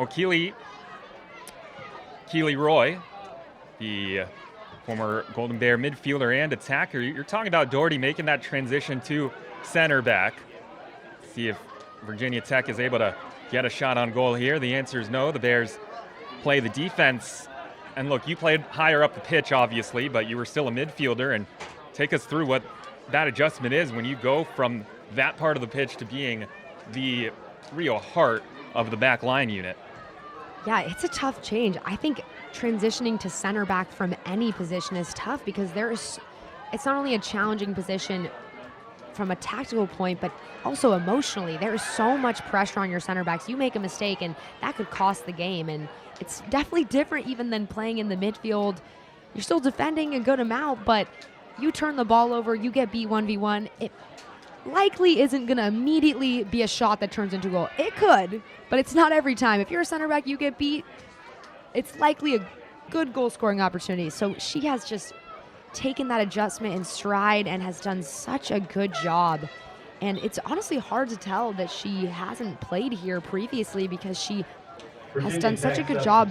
[SPEAKER 1] Keely Roy, the former Golden Bear midfielder and attacker. You're talking about Doherty making that transition to center back. See if Virginia Tech is able to get a shot on goal here. The answer is no. The Bears play the defense. And look, you played higher up the pitch, obviously, but you were still a midfielder. And take us through what that adjustment is when you go from that part of the pitch to being the real heart of the back line unit.
[SPEAKER 2] Yeah, it's a tough change. I think transitioning to center back from any position is tough because it's not only a challenging position from a tactical point, but also emotionally. There is so much pressure on your center backs. You make a mistake and that could cost the game. And it's definitely different even than playing in the midfield. You're still defending a good amount, but you turn the ball over, you get beat 1v1. It likely isn't going to immediately be a shot that turns into a goal. It could, but it's not every time. If you're a center back, you get beat, it's likely a good goal-scoring opportunity. So she has just taken that adjustment in stride and has done such a good job. And it's honestly hard to tell that she hasn't played here previously because she has done such a good job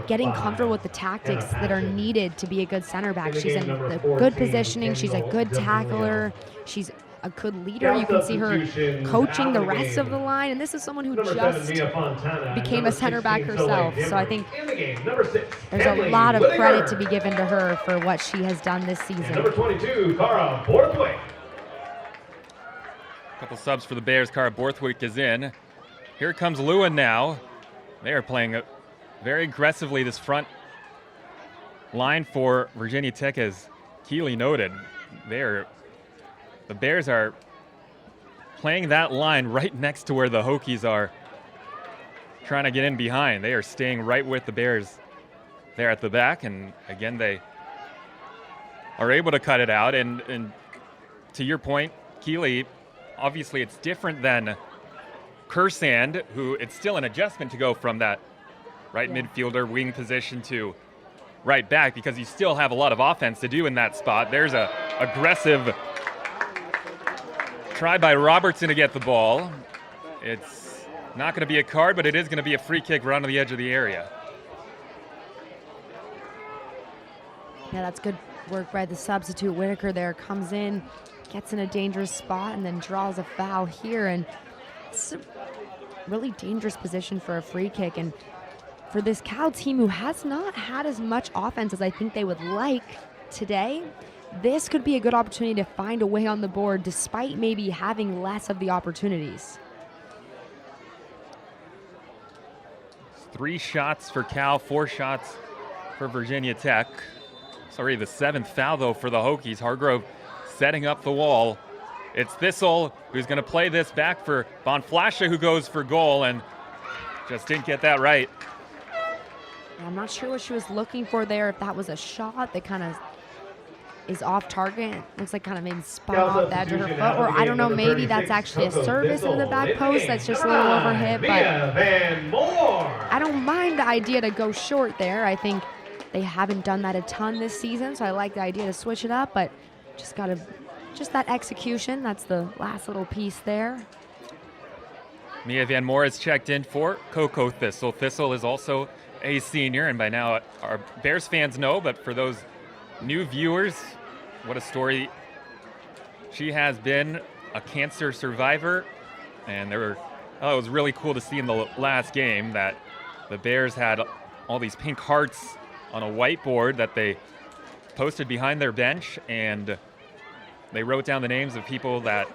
[SPEAKER 2] getting comfortable with the tactics that are needed to be a good center back. She's in the good positioning. She's a good tackler. She's a good leader. You can see her coaching the rest of the line. And this is someone who just became a center back herself. So I think there's a lot of credit to be given to her for what she has done this season.
[SPEAKER 3] Number 22, Cara Borthwick.
[SPEAKER 1] Couple subs for the Bears. Cara Borthwick is in. Here comes Lewin now. They are playing very aggressively this front line for Virginia Tech, as Keeley noted. The Bears are playing that line right next to where the Hokies are trying to get in behind. They are staying right with the Bears there at the back, and again, they are able to cut it out. And to your point, Keeley, obviously it's different than Kersand, who it's still an adjustment to go from that right midfielder wing position to right back because you still have a lot of offense to do in that spot. There's a aggressive try by Robertson to get the ball. It's not going to be a card, but it is going to be a free kick right on the edge of the area.
[SPEAKER 2] Yeah, that's good work by the substitute. Whitaker there comes in, gets in a dangerous spot, and then draws a foul here. And really dangerous position for a free kick. And for this Cal team who has not had as much offense as I think they would like today, this could be a good opportunity to find a way on the board despite maybe having less of the opportunities.
[SPEAKER 1] 3 shots for Cal, 4 shots for Virginia Tech. Sorry, the 7th foul, though, for the Hokies. Hargrove setting up the wall. It's Thistle who's going to play this back for Von Flasche, who goes for goal and just didn't get that right.
[SPEAKER 2] I'm not sure what she was looking for there, if that was a shot that kind of is off target. Looks like kind of maybe spun off the edge of her foot, or I don't know, maybe that's actually a service in the back post that's just a little overhit, but I don't mind the idea to go short there. I think they haven't done that a ton this season, so I like the idea to switch it up, but just that execution, that's the last little piece there.
[SPEAKER 1] Mia Van Moore is checked in for Coco Thistle. Thistle is also a senior, and by now our Bears fans know, but for those new viewers, what a story. She has been a cancer survivor, and it was really cool to see in the last game that the Bears had all these pink hearts on a whiteboard that they posted behind their bench, and they wrote down the names of people that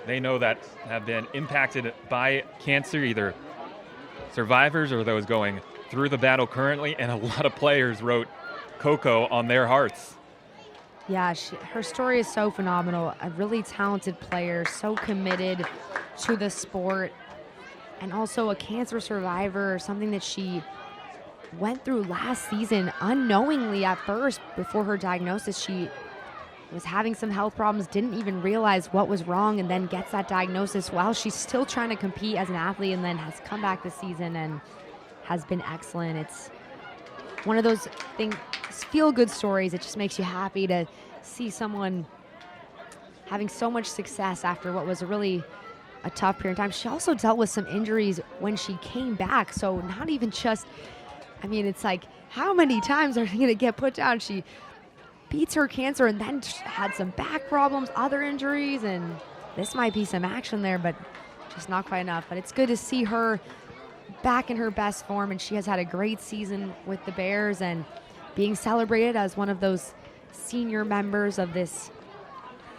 [SPEAKER 1] they know that have been impacted by cancer, either survivors or those going through the battle currently, and a lot of players wrote Coco on their hearts.
[SPEAKER 2] Yeah, her story is so phenomenal. A really talented player, so committed to the sport, and also a cancer survivor, something that she went through last season unknowingly at first. Before her diagnosis, she was having some health problems, didn't even realize what was wrong, and then gets that diagnosis while she's still trying to compete as an athlete, and then has come back this season and has been excellent. It's one of those feel-good stories. It just makes you happy to see someone having so much success after what was a tough period of time. She also dealt with some injuries when she came back, so not even just, it's like, how many times are you going to get put down? She beats her cancer and then had some back problems, other injuries, and this might be some action there, but just not quite enough. But it's good to see her back in her best form, and she has had a great season with the Bears and being celebrated as one of those senior members of this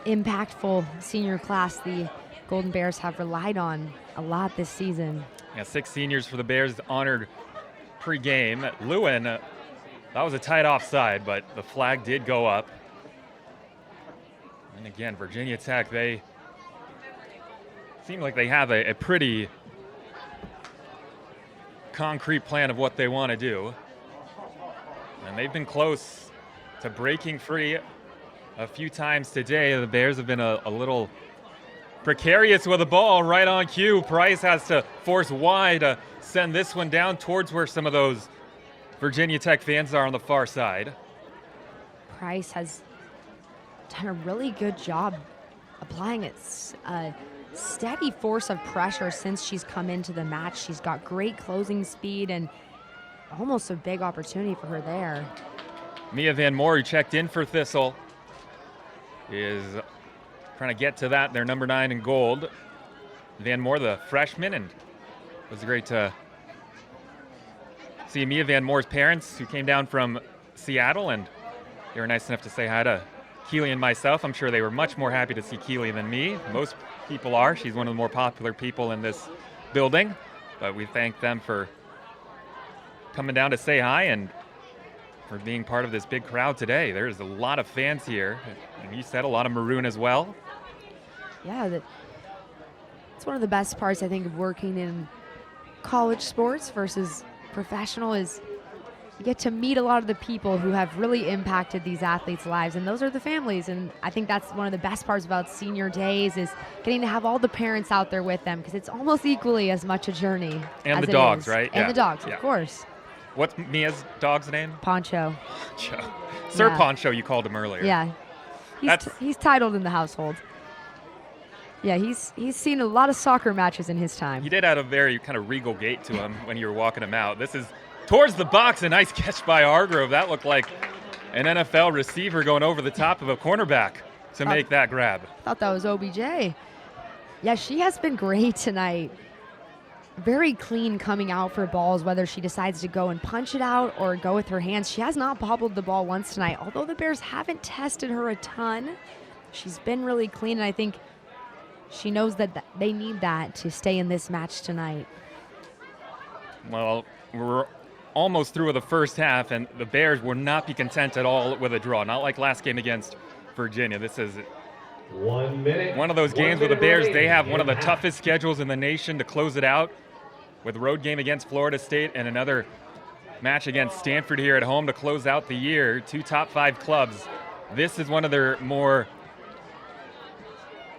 [SPEAKER 2] impactful senior class the Golden Bears have relied on a lot this season.
[SPEAKER 1] Yeah, 6 seniors for the Bears honored pre-game. Lewin, that was a tight offside, but the flag did go up. And again, Virginia Tech, they seem like they have a pretty concrete plan of what they want to do. And they've been close to breaking free a few times today. The Bears have been a little precarious with the ball right on cue. Price has to force wide to send this one down towards where some of those Virginia Tech fans are on the far side.
[SPEAKER 2] Price has done a really good job applying a steady force of pressure since she's come into the match. She's got great closing speed and almost a big opportunity for her there.
[SPEAKER 1] Mia Van Moore, who checked in for Thistle, is trying to get to that. They're number 9 in gold. Van Moore, the freshman, and it was great to see Mia Van Moore's parents, who came down from Seattle, and they were nice enough to say hi to Keely and myself. I'm sure they were much more happy to see Keely than me. Most people are. She's one of the more popular people in this building, but we thank them for coming down to say hi and for being part of this big crowd today. There's a lot of fans here, and you said a lot of maroon as well.
[SPEAKER 2] Yeah, it's one of the best parts, I think, of working in college sports versus professional is you get to meet a lot of the people who have really impacted these athletes' lives, and those are the families. And I think that's one of the best parts about senior days is getting to have all the parents out there with them, because it's almost equally as much a journey.
[SPEAKER 1] And
[SPEAKER 2] as
[SPEAKER 1] the
[SPEAKER 2] it
[SPEAKER 1] dogs,
[SPEAKER 2] is.
[SPEAKER 1] right?
[SPEAKER 2] And
[SPEAKER 1] Yeah.
[SPEAKER 2] the dogs,
[SPEAKER 1] Yeah.
[SPEAKER 2] of course.
[SPEAKER 1] What's Mia's dog's name?
[SPEAKER 2] Poncho.
[SPEAKER 1] Poncho. Sir
[SPEAKER 2] Yeah.
[SPEAKER 1] Poncho, you called him earlier.
[SPEAKER 2] Yeah, he's titled in the household. Yeah, he's seen a lot of soccer matches in his time.
[SPEAKER 1] He did have a very kind of regal gait to him when you were walking him out. This is towards the box, a nice catch by Hargrove. That looked like an NFL receiver going over the top of a cornerback to make that grab.
[SPEAKER 2] Thought that was OBJ. Yeah, she has been great tonight. very clean coming out for balls, whether she decides to go and punch it out or go with her hands. She has not bobbled the ball once tonight. Although the Bears haven't tested her a ton, she's been really clean, and I think she knows that they need that to stay in this match tonight.
[SPEAKER 1] Well, we're almost through with the first half, and the Bears will not be content at all with a draw. Not like last game against Virginia. This is
[SPEAKER 3] 1 minute.
[SPEAKER 1] one of those games where the Bears, they have one of the toughest schedules in the nation to close it out, with a road game against Florida State and another match against Stanford here at home to close out the year. 2 top 5 clubs. This is one of their more,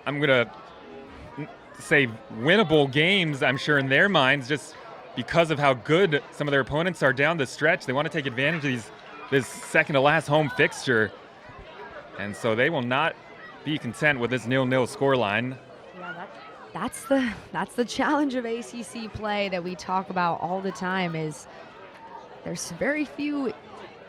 [SPEAKER 1] I'm going to say, winnable games, I'm sure, in their minds, just because of how good some of their opponents are down the stretch. They want to take advantage of this second to last home fixture. And so they will not be content with this 0-0 scoreline.
[SPEAKER 2] Yeah, that's the challenge of ACC play that we talk about all the time. Is there's very few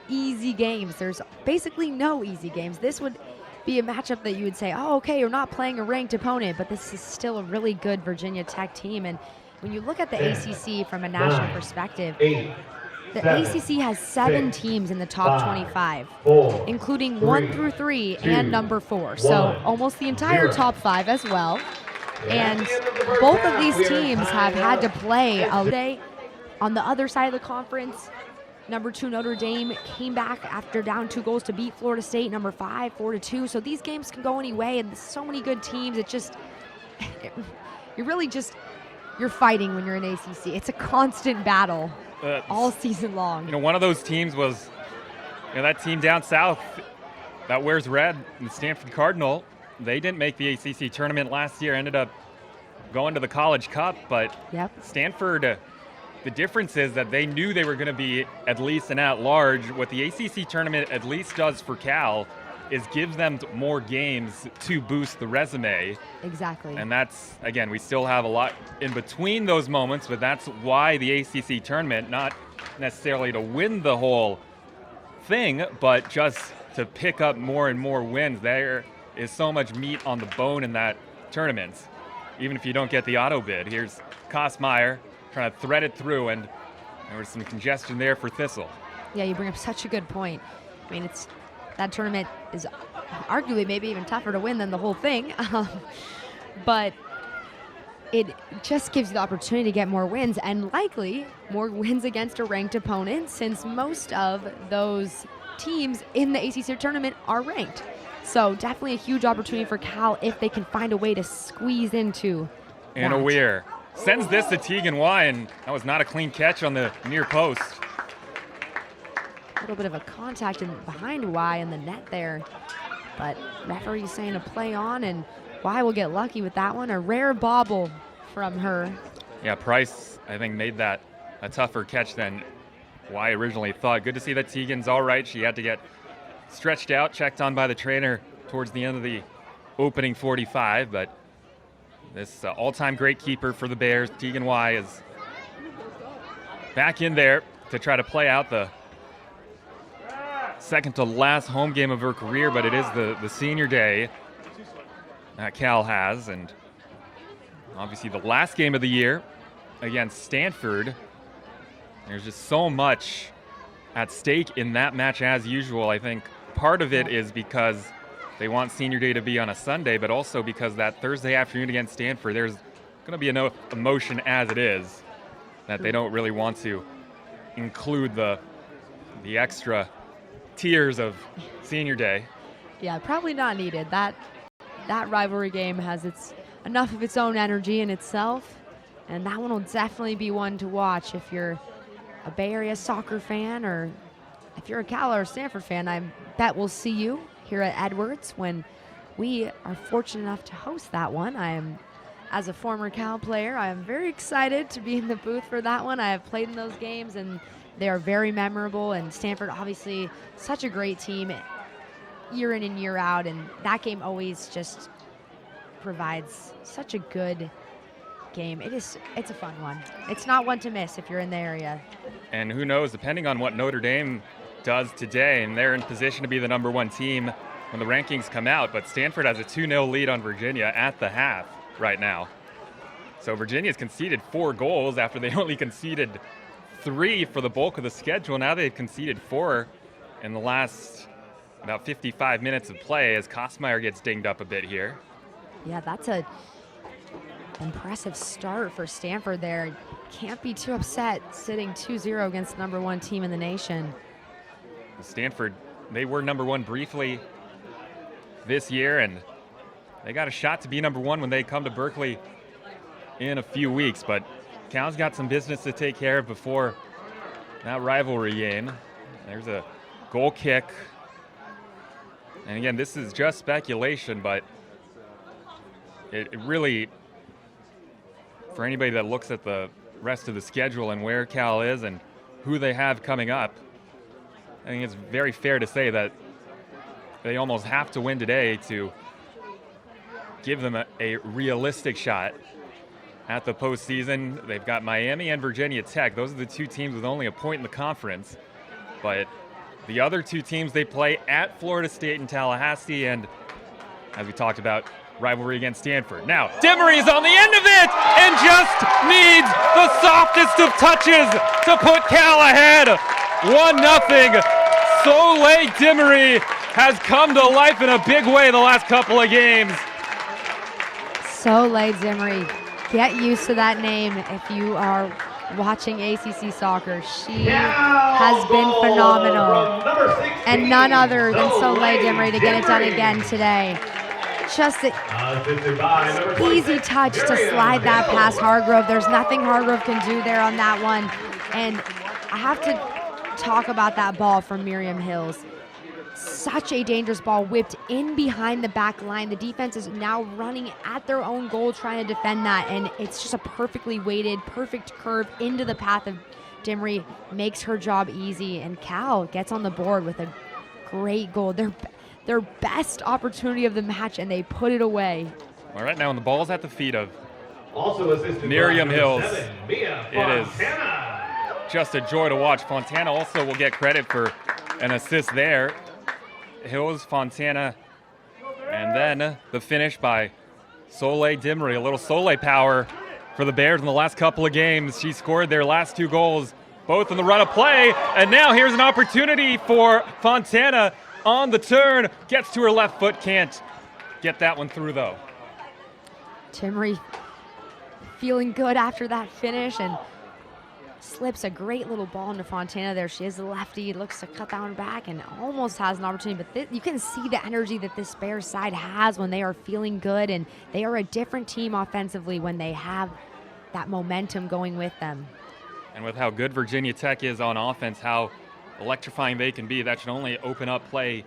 [SPEAKER 2] easy games. There's basically no easy games. This would be a matchup that you would say, oh, okay, you're not playing a ranked opponent, but this is still a really good Virginia Tech team. And when you look at the ACC from a national perspective, the ACC has 7 teams in the top 25, including 1 through 3 and number 4. So almost the entire top 5 as well. And both of these teams have had to play a day. On the other side of the conference, number 2 Notre Dame came back after down 2 goals to beat Florida State, number 5, 4-2. So these games can go any way, and so many good teams. You're fighting when you're in ACC. It's a constant battle all season long.
[SPEAKER 1] One of those teams was, that team down south that wears red, the Stanford Cardinal. They didn't make the ACC tournament last year, ended up going to the College Cup, but Stanford, the difference is that they knew they were going to be at least an at-large. What the ACC tournament at least does for Cal is gives them more games to boost the resume.
[SPEAKER 2] Exactly.
[SPEAKER 1] And that's, again, we still have a lot in between those moments, but that's why the ACC tournament, not necessarily to win the whole thing, but just to pick up more and more wins. There is so much meat on the bone in that tournament. Even if you don't get the auto bid. Here's Kosmeyer trying to thread it through, and there was some congestion there for Thistle.
[SPEAKER 2] Yeah, you bring up such a good point. I mean, that tournament is arguably maybe even tougher to win than the whole thing. But it just gives you the opportunity to get more wins, and likely more wins against a ranked opponent, since most of those teams in the ACC tournament are ranked. So definitely a huge opportunity for Cal if they can find a way to squeeze into
[SPEAKER 1] Anna Weir sends this to Tegan Y, and that was not a clean catch on the near post.
[SPEAKER 2] A little bit of a contact behind Y in the net there, but referee saying to play on, and Y will get lucky with that one. A rare bobble from her.
[SPEAKER 1] Yeah, Price, I think, made that a tougher catch than Y originally thought. Good to see that Tegan's all right. She had to get stretched out, checked on by the trainer towards the end of the opening 45, but this all-time great keeper for the Bears, Tegan Y, is back in there to try to play out the second to last home game of her career, but it is the senior day that Cal has, and obviously the last game of the year against Stanford. There's just so much at stake in that match as usual. I think part of it is because they want senior day to be on a Sunday, but also because that Thursday afternoon against Stanford, there's going to be enough emotion as it is that they don't really want to include the extra tears of senior day.
[SPEAKER 2] Yeah, probably not needed. That rivalry game has enough of its own energy in itself, and that one will definitely be one to watch if you're a Bay Area soccer fan, or if you're a Cal or Stanford fan. I bet we'll see you here at Edwards when we are fortunate enough to host that one. As a former Cal player, I am very excited to be in the booth for that one. I have played in those games, and they are very memorable, and Stanford, obviously, such a great team year in and year out, and that game always just provides such a good game. It's a fun one. It's not one to miss if you're in the area.
[SPEAKER 1] And who knows, depending on what Notre Dame does today, and they're in position to be the number 1 team when the rankings come out, but Stanford has a 2-0 lead on Virginia at the half right now. So Virginia's conceded 4 goals after they only conceded 3 for the bulk of the schedule. Now they've conceded 4 in the last about 55 minutes of play as Kosmeyer gets dinged up a bit here.
[SPEAKER 2] Yeah, that's a impressive start for Stanford there. Can't be too upset sitting 2-0 against the #1 team in the nation.
[SPEAKER 1] Stanford, they were #1 briefly this year, and they got a shot to be #1 when they come to Berkeley in a few weeks, but Cal's got some business to take care of before that rivalry game. There's a goal kick. And again, this is just speculation, but it really, for anybody that looks at the rest of the schedule and where Cal is and who they have coming up, I think it's very fair to say that they almost have to win today to give them a realistic shot at the postseason. They've got Miami and Virginia Tech. Those are the 2 teams with only a point in the conference. But the other 2 teams they play at Florida State and Tallahassee, and as we talked about, rivalry against Stanford. Now, Dimry is on the end of it and just needs the softest of touches to put Cal ahead. 1-0. Soleil Dimry has come to life in a big way the last couple of games.
[SPEAKER 2] Soleil Dimry, get used to that name if you are watching ACC soccer. She has been phenomenal. And none other than Soleil Dimry to get it done again today. Just an easy touch to slide that past Hargrove. There's nothing Hargrove can do there on that one. And I have to talk about that ball from Miriam Hills. Such a dangerous ball whipped in behind the back line. The defense is now running at their own goal trying to defend that, and it's just a perfectly weighted, perfect curve into the path of Dimry. Makes her job easy, and Cal gets on the board with a great goal. Their best opportunity of the match, and they put it away.
[SPEAKER 1] All right, now when the ball's at the feet of
[SPEAKER 3] Also assisted
[SPEAKER 1] Miriam
[SPEAKER 3] by
[SPEAKER 1] Hills,
[SPEAKER 3] 7, Mia
[SPEAKER 1] it is
[SPEAKER 3] Fontana.
[SPEAKER 1] just a joy to watch. Fontana also will get credit for an assist there. Hills, Fontana, and then the finish by Soleil Dimry. A little Soleil power for the Bears in the last couple of games. She scored their last 2 goals, both in the run of play, and now here's an opportunity for Fontana on the turn. Gets to her left foot, can't get that one through though.
[SPEAKER 2] Dimry feeling good after that finish and slips a great little ball into Fontana there. She is a lefty, looks to cut that one back and almost has an opportunity. But you can see the energy that this Bears side has when they are feeling good, and they are a different team offensively when they have that momentum going with them.
[SPEAKER 1] And with how good Virginia Tech is on offense, how electrifying they can be, that should only open up play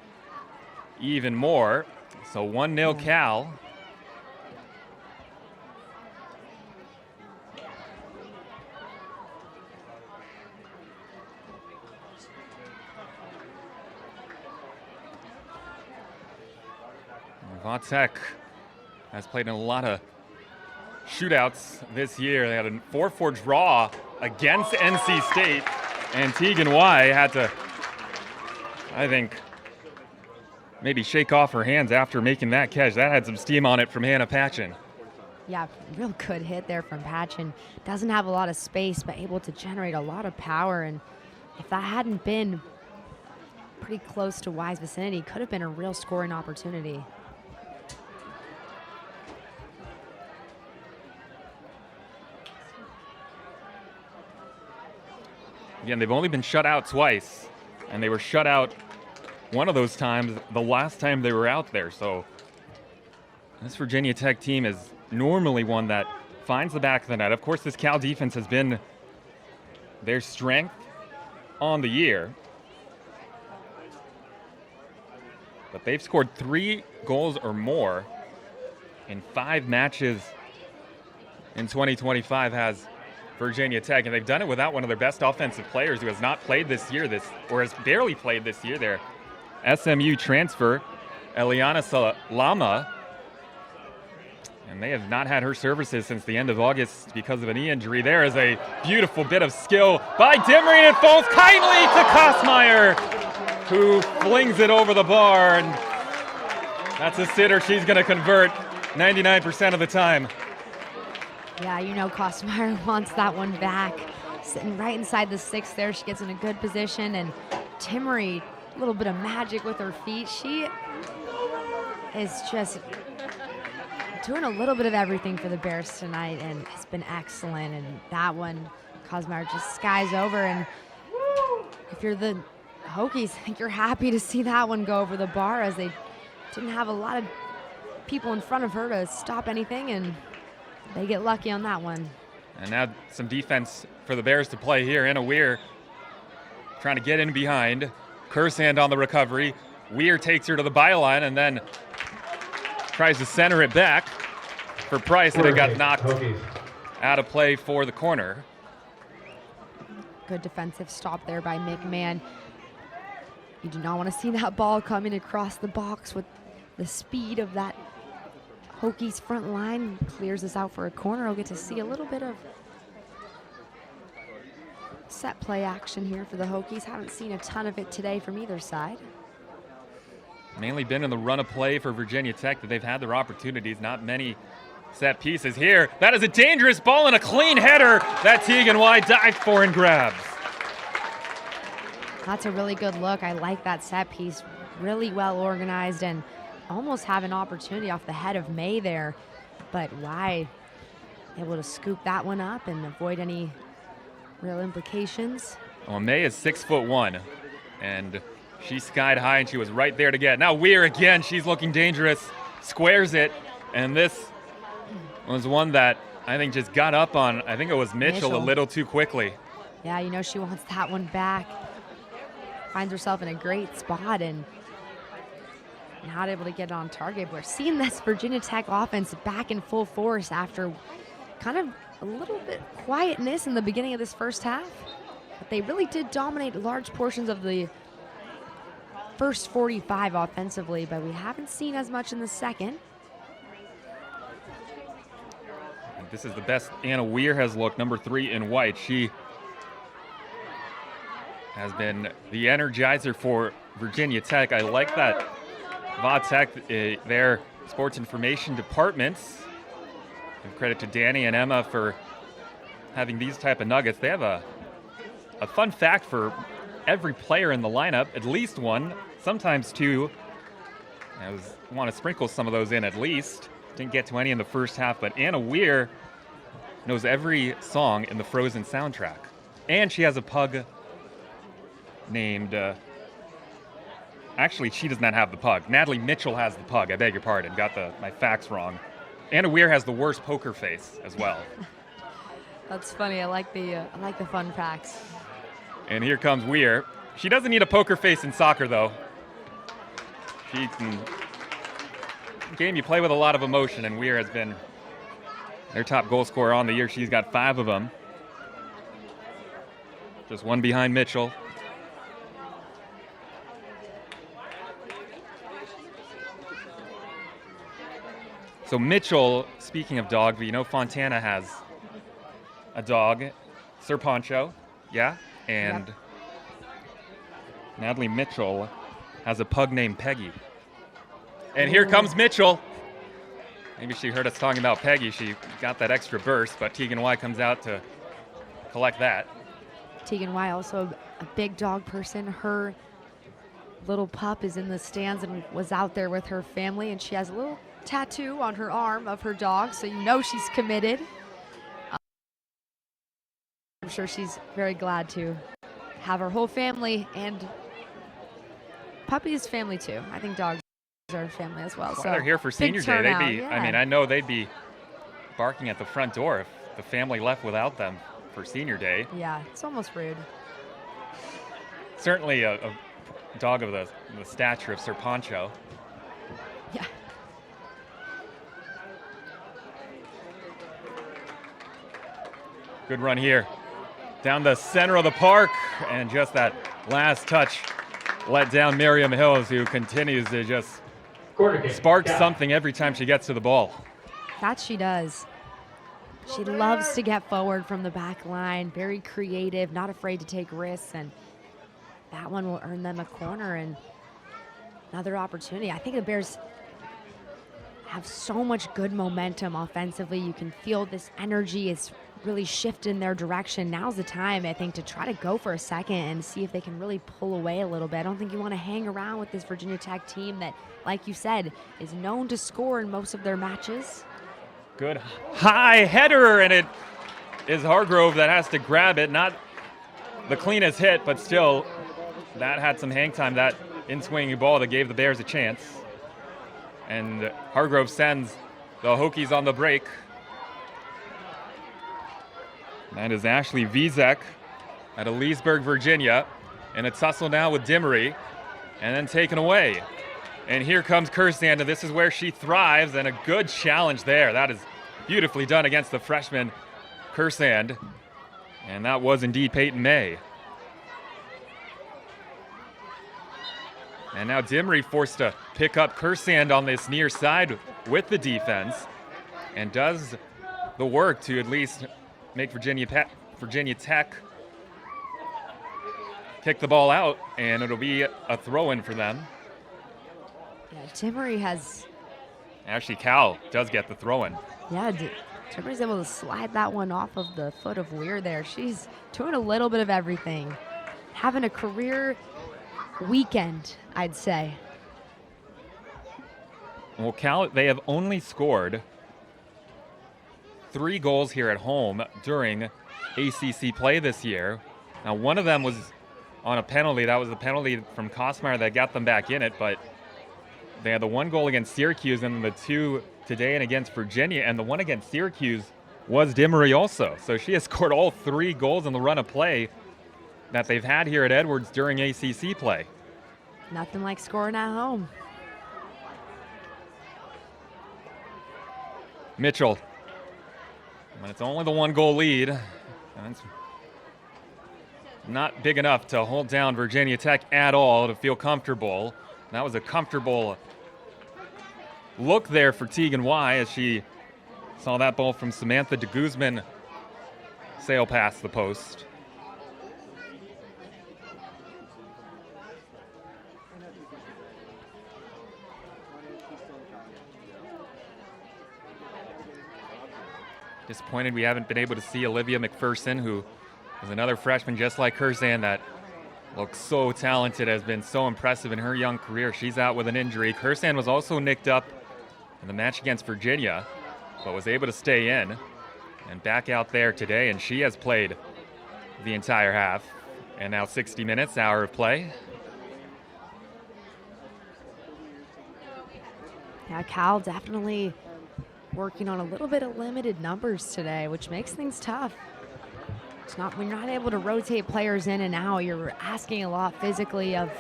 [SPEAKER 1] even more. So 1-0 Cal. Tech has played in a lot of shootouts this year. They had a 4-4 draw against NC State, and Tegan Y had to, I think, maybe shake off her hands after making that catch. That had some steam on it from Hannah Patchen.
[SPEAKER 2] Yeah, real good hit there from Patchen. Doesn't have a lot of space, but able to generate a lot of power. And if that hadn't been pretty close to Y's vicinity, could have been a real scoring opportunity.
[SPEAKER 1] Again, they've only been shut out twice, and they were shut out one of those times the last time they were out there. So this Virginia Tech team is normally one that finds the back of the net. Of course, this Cal defense has been their strength on the year. But they've scored 3 goals or more in 5 matches in 2025 has Virginia Tech, and they've done it without one of their best offensive players who has not played this year, or has barely played this year. Their SMU transfer, Eliana Salama, and they have not had her services since the end of August because of a knee injury. There is a beautiful bit of skill by Dimry, and it falls kindly to Kosmeyer, who flings it over the bar, and that's a sitter she's going to convert 99% of the time.
[SPEAKER 2] Yeah, you know Kostmeyer wants that one back. Sitting right inside the 6 there. She gets in a good position. And Dimry, a little bit of magic with her feet. She is just doing a little bit of everything for the Bears tonight, and it's been excellent. And that one, Kostmeyer just skies over. And if you're the Hokies, I think you're happy to see that one go over the bar, as they didn't have a lot of people in front of her to stop anything, and they get lucky on that one.
[SPEAKER 1] And now some defense for the Bears to play here. Anna Weir trying to get in behind. Kursand on the recovery. Weir takes her to the byline and then tries to center it back for Price, and it got knocked out of play for the corner.
[SPEAKER 2] Good defensive stop there by McMahon. You do not want to see that ball coming across the box with the speed of that Hokies front line. Clears this out for a corner. We'll get to see a little bit of set play action here for the Hokies. Haven't seen a ton of it today from either side.
[SPEAKER 1] Mainly been in the run of play for Virginia Tech that they've had their opportunities. Not many set pieces here. That is a dangerous ball and a clean header that Tegan White dived for and grabs.
[SPEAKER 2] That's a really good look. I like that set piece. Really well organized, and almost have an opportunity off the head of May there. But why able to scoop that one up and avoid any real implications.
[SPEAKER 1] Well, May is 6'1", and she skied high, and she was right there to get. Now Weir again, she's looking dangerous, squares it, and this was one that I think just got up on, I think it was Mitchell a little too quickly.
[SPEAKER 2] Yeah, you know she wants that one back. Finds herself in a great spot and not able to get it on target. We're seeing this Virginia Tech offense back in full force after kind of a little bit quietness in the beginning of this first half. But they really did dominate large portions of the first 45 offensively, but we haven't seen as much in the second.
[SPEAKER 1] And this is the best Anna Weir has looked, number 3 in white. She has been the energizer for Virginia Tech. I like that VaTech, their sports information departments. Give credit to Danny and Emma for having these type of nuggets. They have a fun fact for every player in the lineup, at least one, sometimes two. I want to sprinkle some of those in at least. Didn't get to any in the first half, but Anna Weir knows every song in the Frozen soundtrack. And she has a pug named, actually she does not have the pug. Natalie Mitchell has the pug, I beg your pardon, got my facts wrong. Anna Weir has the worst poker face as well.
[SPEAKER 2] That's funny, I like the fun facts.
[SPEAKER 1] And here comes Weir. She doesn't need a poker face in soccer though. She can, game you play with a lot of emotion, and Weir has been their top goal scorer on the year. She's got 5 of them. Just one behind Mitchell. So Mitchell, speaking of dog, you know Fontana has a dog, Sir Poncho, yeah? And yep. Natalie Mitchell has a pug named Peggy. And here comes Mitchell. Maybe she heard us talking about Peggy. She got that extra burst, but Tegan Y comes out to collect that.
[SPEAKER 2] Tegan Y also a big dog person. Her little pup is in the stands and was out there with her family, and she has a little tattoo on her arm of her dog, so you know she's committed. I'm sure she's very glad to have her whole family, and puppies family too. I think dogs are family as well. So
[SPEAKER 1] they're here for senior day. They'd be, yeah. I mean, I know they'd be barking at the front door if the family left without them for senior day.
[SPEAKER 2] Yeah, it's almost rude.
[SPEAKER 1] Certainly a dog of the stature of Sir Poncho.
[SPEAKER 2] Yeah.
[SPEAKER 1] Good run here. Down the center of the park, and just that last touch let down Miriam Hills, who continues to just spark something every time she gets to the ball.
[SPEAKER 2] That she does. She loves to get forward from the back line, very creative, not afraid to take risks, and that one will earn them a corner and another opportunity. I think the Bears have so much good momentum offensively. You can feel this energy is really shifting their direction. Now's the time, I think, to try to go for a second and see if they can really pull away a little bit. I don't think you want to hang around with this Virginia Tech team that, like you said, is known to score in most of their matches.
[SPEAKER 1] Good high header, and it is Hargrove that has to grab it. Not the cleanest hit, but still, that had some hang time, that in-swinging ball that gave the Bears a chance. And Hargrove sends the Hokies on the break. That is Ashley Vizek out of Leesburg, Virginia. And a tussle now with Dimry, and then taken away. And here comes Kursand, and this is where she thrives, and a good challenge there. That is beautifully done against the freshman Kursand. And that was indeed Peyton May. And now Dimry forced to pick up Kursand on this near side with the defense, and does the work to at least make Virginia Tech kick the ball out, and it'll be a throw-in for them.
[SPEAKER 2] Yeah, Dimry has...
[SPEAKER 1] Ashley Cowell does get the throw-in.
[SPEAKER 2] Yeah, Dimry's able to slide that one off of the foot of Weir there. She's doing a little bit of everything. Having a career weekend, I'd say.
[SPEAKER 1] Well, Cal, they have only scored 3 goals here at home during ACC play this year. Now, one of them was on a penalty. That was the penalty from Kosmeyer that got them back in it, but they had the 1 goal against Syracuse and the 2 today and against Virginia, and the one against Syracuse was Dimry also. So she has scored all 3 goals in the run of play that they've had here at Edwards during ACC play.
[SPEAKER 2] Nothing like scoring at home.
[SPEAKER 1] Mitchell. And it's only the 1 goal lead. And it's not big enough to hold down Virginia Tech at all to feel comfortable. That was a comfortable look there for Tegan Y as she saw that ball from Samantha de Guzman sail past the post. Disappointed we haven't been able to see Olivia McPherson, who is another freshman just like Kursand that looks so talented, has been so impressive in her young career. She's out with an injury. Kursand was also nicked up in the match against Virginia, but was able to stay in and back out there today, and she has played the entire half. And now 60 minutes, hour of play.
[SPEAKER 2] Yeah, Cal definitely working on a little bit of limited numbers today, which makes things tough. It's not, when you're not able to rotate players in and out, you're asking a lot physically of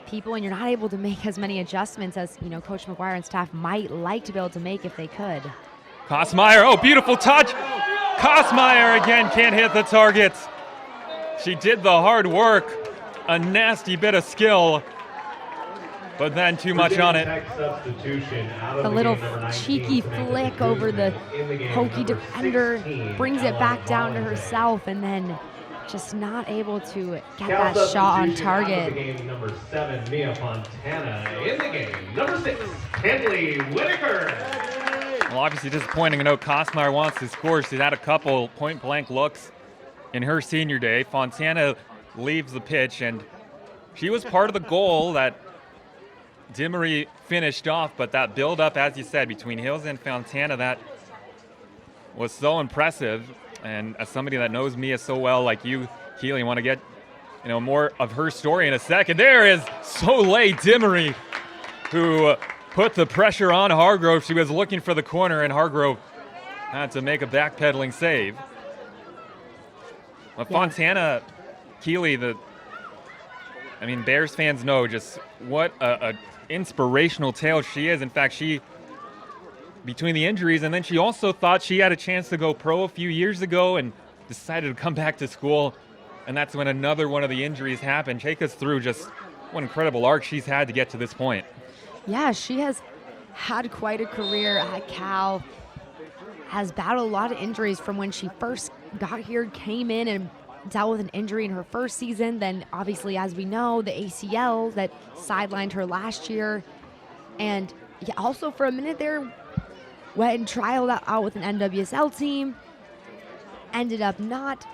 [SPEAKER 2] people, and you're not able to make as many adjustments as, you know, Coach McGuire and staff might like to be able to make if they could.
[SPEAKER 1] Kosmeyer, oh, beautiful touch. Kosmeyer again can't hit the targets. She did the hard work, a nasty bit of skill, but then too much on it.
[SPEAKER 2] A little cheeky flick over the Hokie defender, brings it back down to herself, and then just not able to get that shot on target.
[SPEAKER 3] Number 7, Mia Fontana. In the game, number 6, Kenley Whitaker.
[SPEAKER 1] Well, obviously disappointing. I know Kosmeyer wants to score. She's had a couple point-blank looks in her senior day. Fontana leaves the pitch, and she was part of the goal that Dimry finished off, but that build-up, as you said, between Hills and Fontana, that was so impressive. And as somebody that knows Mia so well, like you, Keely, want to get, you know, more of her story in a second. There is Soleil Dimry, who put the pressure on Hargrove. She was looking for the corner, and Hargrove had to make a backpedaling save. But Fontana, Keely, Bears fans know just what a inspirational tale she is. In fact, she, between the injuries, and then she also thought she had a chance to go pro a few years ago and decided to come back to school, and that's when another one of the injuries happened. Take us through just what incredible arc she's had to get to this point.
[SPEAKER 2] Yeah, she has had quite a career at Cal, has battled a lot of injuries from when she first got here, came in and dealt with an injury in her first season. Then obviously, as we know, the ACL that sidelined her last year. And yeah, also for a minute there, went and trialed out with an NWSL team, ended up not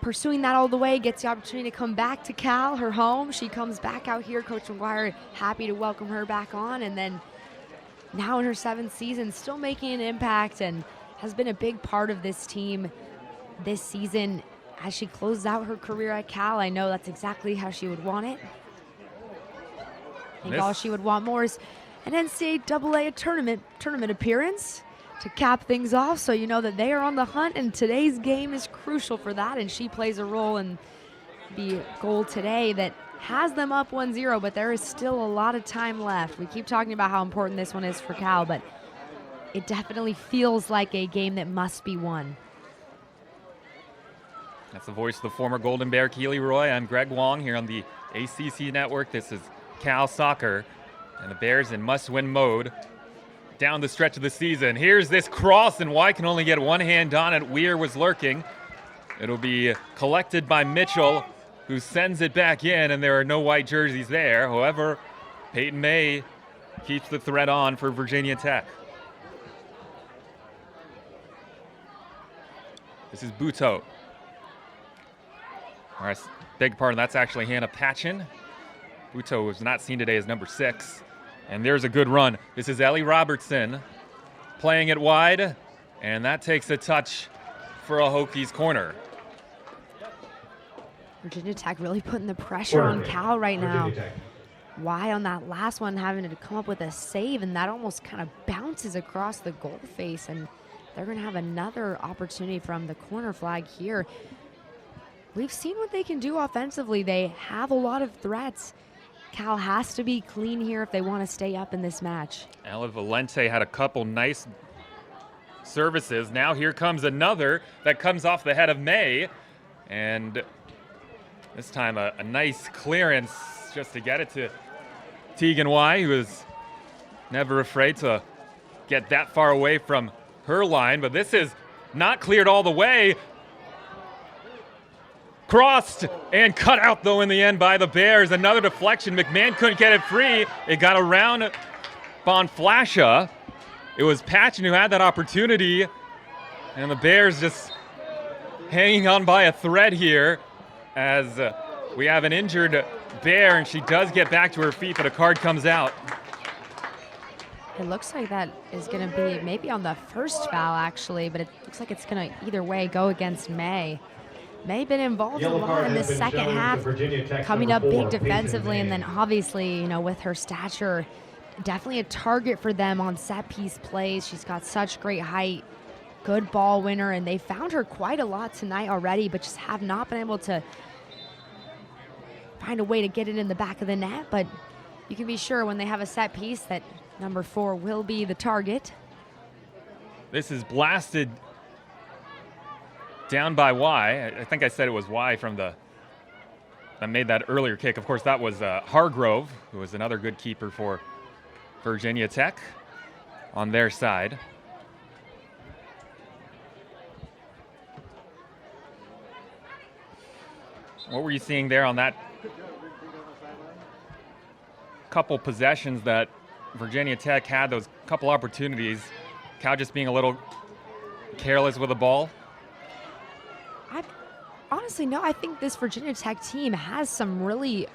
[SPEAKER 2] pursuing that all the way, gets the opportunity to come back to Cal, her home. She comes back out here. Coach McGuire happy to welcome her back on, and then now in her 7th season, still making an impact and has been a big part of this team this season as she closes out her career at Cal. I know that's exactly how she would want it. I think all she would want more is an NCAA tournament appearance to cap things off, so you know that they are on the hunt, and today's game is crucial for that, and she plays a role in the goal today that has them up 1-0, but there is still a lot of time left. We keep talking about how important this one is for Cal, but it definitely feels like a game that must be won.
[SPEAKER 1] That's the voice of the former Golden Bear, Keely Roy. I'm Greg Wong here on the ACC Network. This is Cal Soccer, and the Bears in must-win mode down the stretch of the season. Here's this cross, and Y can only get one hand on it. Weir was lurking. It'll be collected by Mitchell, who sends it back in, and there are no white jerseys there. However, Peyton May keeps the threat on for Virginia Tech. This is Buto. All right, beg pardon, that's actually Hannah Patchen. Buto was not seen today as number 6. And there's a good run. This is Ellie Robertson playing it wide, and that takes a touch for a Hokies corner.
[SPEAKER 2] Virginia Tech really putting the pressure on Cal right now. Why on that last one having to come up with a save, and that almost kind of bounces across the goal face, and they're going to have another opportunity from the corner flag here. We've seen what they can do offensively. They have a lot of threats. Cal has to be clean here if they want to stay up in this match.
[SPEAKER 1] Ella Valente had a couple nice services. Now here comes another that comes off the head of May. And this time a nice clearance just to get it to Tegan Y, who is never afraid to get that far away from her line. But this is not cleared all the way. Crossed and cut out, though, in the end by the Bears. Another deflection. McMahon couldn't get it free. It got around Bonflasha. It was Patchen who had that opportunity. And the Bears just hanging on by a thread here as we have an injured Bear, and she does get back to her feet, but a card comes out.
[SPEAKER 2] It looks like that is going to be maybe on the first foul, actually, but it looks like it's going to either way go against May. May have been involved a lot in the second half, coming up big defensively, and then obviously, you know, with her stature, definitely a target for them on set piece plays. She's got such great height, good ball winner, and they found her quite a lot tonight already, but just have not been able to find a way to get it in the back of the net. But you can be sure when they have a set piece that number 4 will be the target.
[SPEAKER 1] This is blasted down by Y. I think I said it was Y from that made that earlier kick. Of course, that was Hargrove, who was another good keeper for Virginia Tech on their side. What were you seeing there on that couple possessions that Virginia Tech had, those couple opportunities? Cal just being a little careless with the ball?
[SPEAKER 2] Honestly, no. I think this Virginia Tech team has some really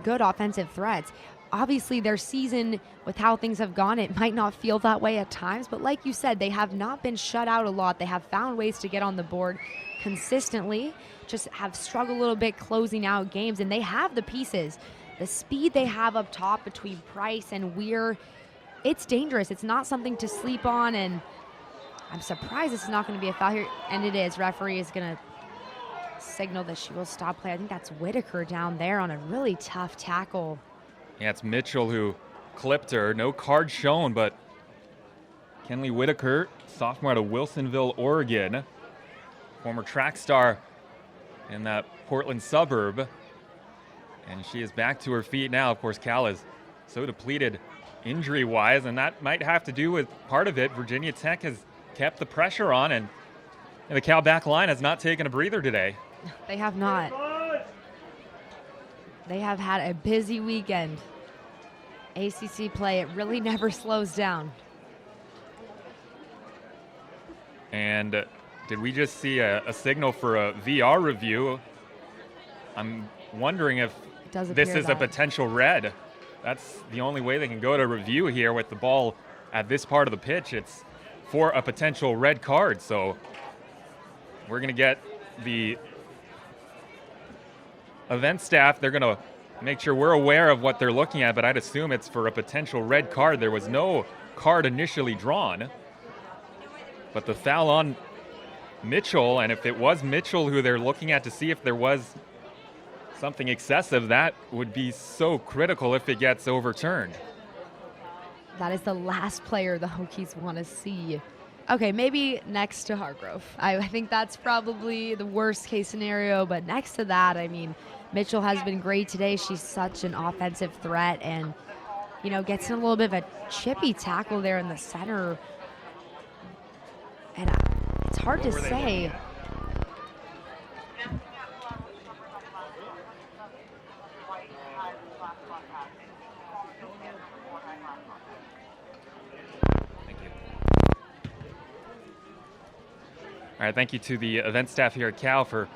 [SPEAKER 2] good offensive threats. Obviously, their season, with how things have gone, it might not feel that way at times. But like you said, they have not been shut out a lot. They have found ways to get on the board consistently, just have struggled a little bit closing out games. And they have the pieces. The speed they have up top between Price and Weir, it's dangerous. It's not something to sleep on. And I'm surprised this is not going to be a foul here. And it is. Referee is going to signal that she will stop play. I think that's Whitaker down there on a really tough tackle.
[SPEAKER 1] Yeah, it's Mitchell who clipped her. No card shown, but Kenley Whitaker, sophomore out of Wilsonville, Oregon, former track star in that Portland suburb. And she is back to her feet now. Of course, Cal is so depleted injury-wise, and that might have to do with part of it. Virginia Tech has kept the pressure on, and the Cal back line has not taken a breather today.
[SPEAKER 2] They have not. They have had a busy weekend. ACC play, it really never slows down.
[SPEAKER 1] And did we just see a signal for a VR review? I'm wondering if this is a potential red. That's the only way they can go to review here with the ball at this part of the pitch. It's for a potential red card. So we're going to get the event staff. They're going to make sure we're aware of what they're looking at, but I'd assume it's for a potential red card. There was no card initially drawn, but the foul on Mitchell, and if it was Mitchell who they're looking at to see if there was something excessive, that would be so critical if it gets overturned.
[SPEAKER 2] That is the last player the Hokies want to see. Okay, maybe next to Hargrove. I think that's probably the worst case scenario, but next to that, I mean, Mitchell has been great today. She's such an offensive threat and, you know, gets in a little bit of a chippy tackle there in the center. And it's hard to say.
[SPEAKER 1] All right, thank you to the event staff here at Cal for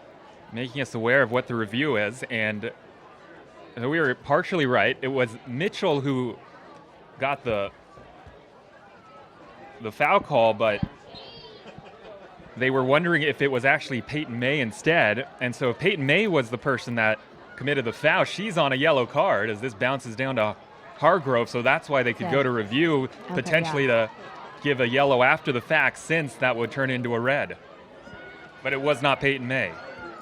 [SPEAKER 1] making us aware of what the review is. And we were partially right. It was Mitchell who got the foul call, but they were wondering if it was actually Peyton May instead. And so if Peyton May was the person that committed the foul, she's on a yellow card as this bounces down to Hargrove. So that's why they could go to review, potentially to give a yellow after the fact, since that would turn into a red. But it was not Peyton May.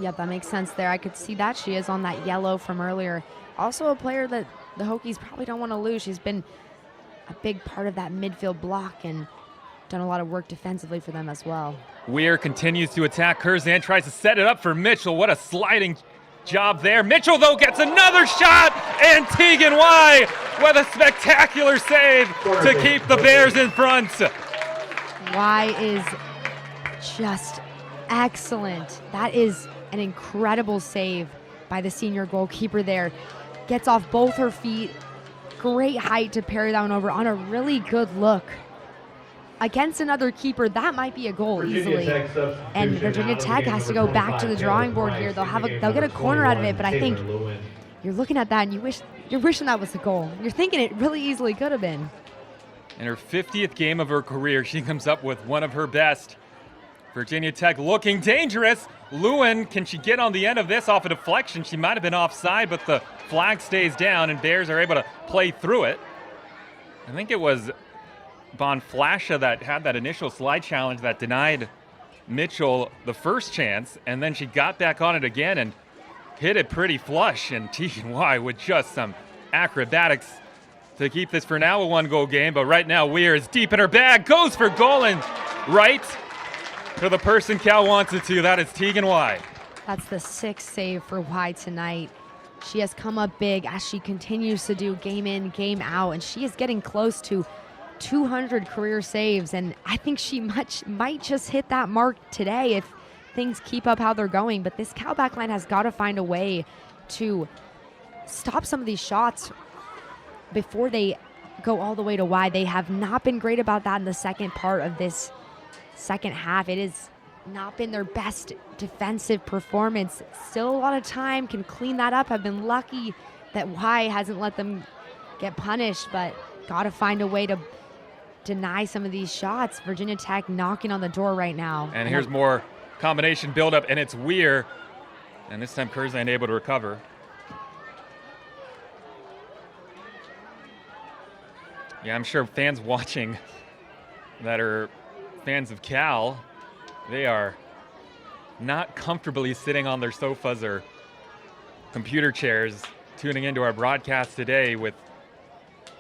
[SPEAKER 2] Yep, that makes sense there. I could see that she is on that yellow from earlier. Also a player that the Hokies probably don't want to lose. She's been a big part of that midfield block and done a lot of work defensively for them as well.
[SPEAKER 1] Weir continues to attack. Curzan tries to set it up for Mitchell. What a sliding job there. Mitchell, though, gets another shot, and Tegan Y with a spectacular save to keep the Bears in front.
[SPEAKER 2] Y is just excellent. That is an incredible save by the senior goalkeeper there. Gets off both her feet. Great height to parry that one over on a really good look. Against another keeper, that might be a goal easily. And Virginia Tech has to go back to the drawing board here. They'll get a corner out of it, but I think you're looking at that and you're wishing that was a goal. You're thinking it really easily could have been.
[SPEAKER 1] In her 50th game of her career, she comes up with one of her best. Virginia Tech looking dangerous. Lewin, can she get on the end of this off a deflection? She might have been offside, but the flag stays down and Bears are able to play through it. I think it was Bonflasha that had that initial slide challenge that denied Mitchell the first chance, and then she got back on it again and hit it pretty flush, and T&Y with just some acrobatics to keep this for now a one-goal game. But right now Weir is deep in her bag, goes for goal, and right to the person Cal wants it to. That is Tegan Y.
[SPEAKER 2] That's the sixth save for Y tonight. She has come up big as she continues to do game in, game out, and she is getting close to 200 career saves, and I think she might just hit that mark today if things keep up how they're going. But this Cal backline has got to find a way to stop some of these shots before they go all the way to Y. They have not been great about that in the second part of this second half. It has not been their best defensive performance. Still a lot of time, can clean that up. I've been lucky that Y hasn't let them get punished, but got to find a way to deny some of these shots. Virginia Tech knocking on the door right now.
[SPEAKER 1] And here's more combination buildup, and it's Weir. And this time Curzan able to recover. Yeah, I'm sure fans watching that are fans of Cal, they are not comfortably sitting on their sofas or computer chairs tuning into our broadcast today with,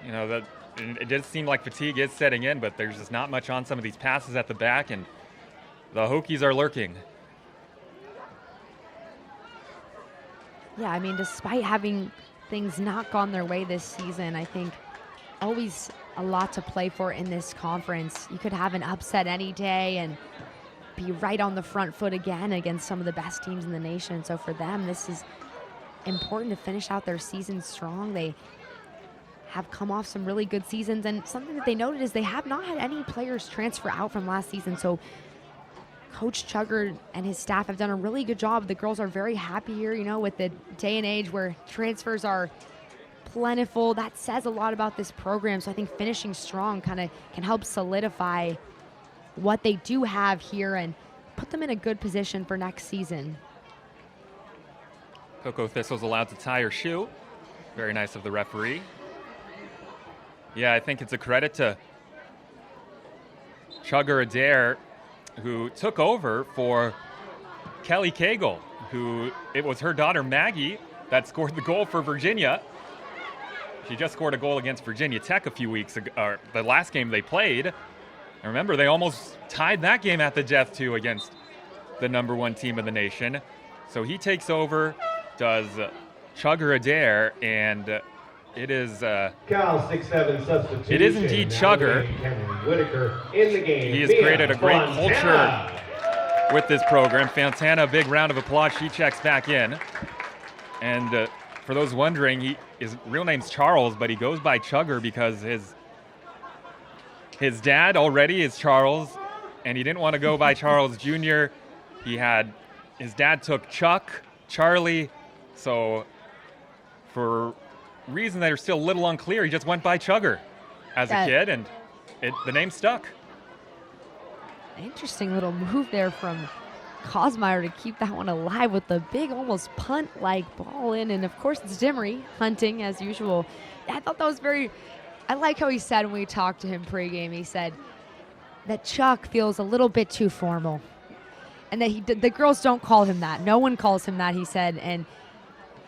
[SPEAKER 1] you know, it does seem like fatigue is setting in, but there's just not much on some of these passes at the back, and the Hokies are lurking.
[SPEAKER 2] Yeah, I mean, despite having things not gone their way this season, I think always a lot to play for in this conference. You could have an upset any day and be right on the front foot again against some of the best teams in the nation. So for them, this is important to finish out their season strong. They have come off some really good seasons, and something that they noted is they have not had any players transfer out from last season. So Coach Chugger and his staff have done a really good job. The girls are very happy here, with the day and age where transfers are plentiful. That says a lot about this program. So I think finishing strong kind of can help solidify what they do have here and put them in a good position for next season.
[SPEAKER 1] Cocoa Thistle's allowed to tie her shoe. Very nice of the referee. Yeah, I think it's a credit to Chugger Adair, who took over for Kelly Cagle, it was her daughter Maggie that scored the goal for Virginia. She just scored a goal against Virginia Tech a few weeks ago, or the last game they played. And remember, they almost tied that game at the death too against the #1 team of the nation. So he takes over, does Chugger Adair, and it is
[SPEAKER 3] Cal 6-7 substitution.
[SPEAKER 1] It is indeed Chugger.
[SPEAKER 3] Whitaker in the game.
[SPEAKER 1] He has created a great culture with this program. Fontana, a big round of applause. She checks back in. And for those wondering, his real name's Charles, but he goes by Chugger because his dad already is Charles, and he didn't want to go by Charles Jr. His dad took Chuck, Charlie, so for reasons that are still a little unclear, he just went by Chugger as a kid, and the name stuck.
[SPEAKER 2] Interesting little move there from Kosmeyer to keep that one alive with the big, almost punt-like ball in. And, of course, it's Dimry hunting, as usual. I thought that was I like how he said when we talked to him pregame, he said that Chuck feels a little bit too formal. And that the girls don't call him that. No one calls him that, he said. And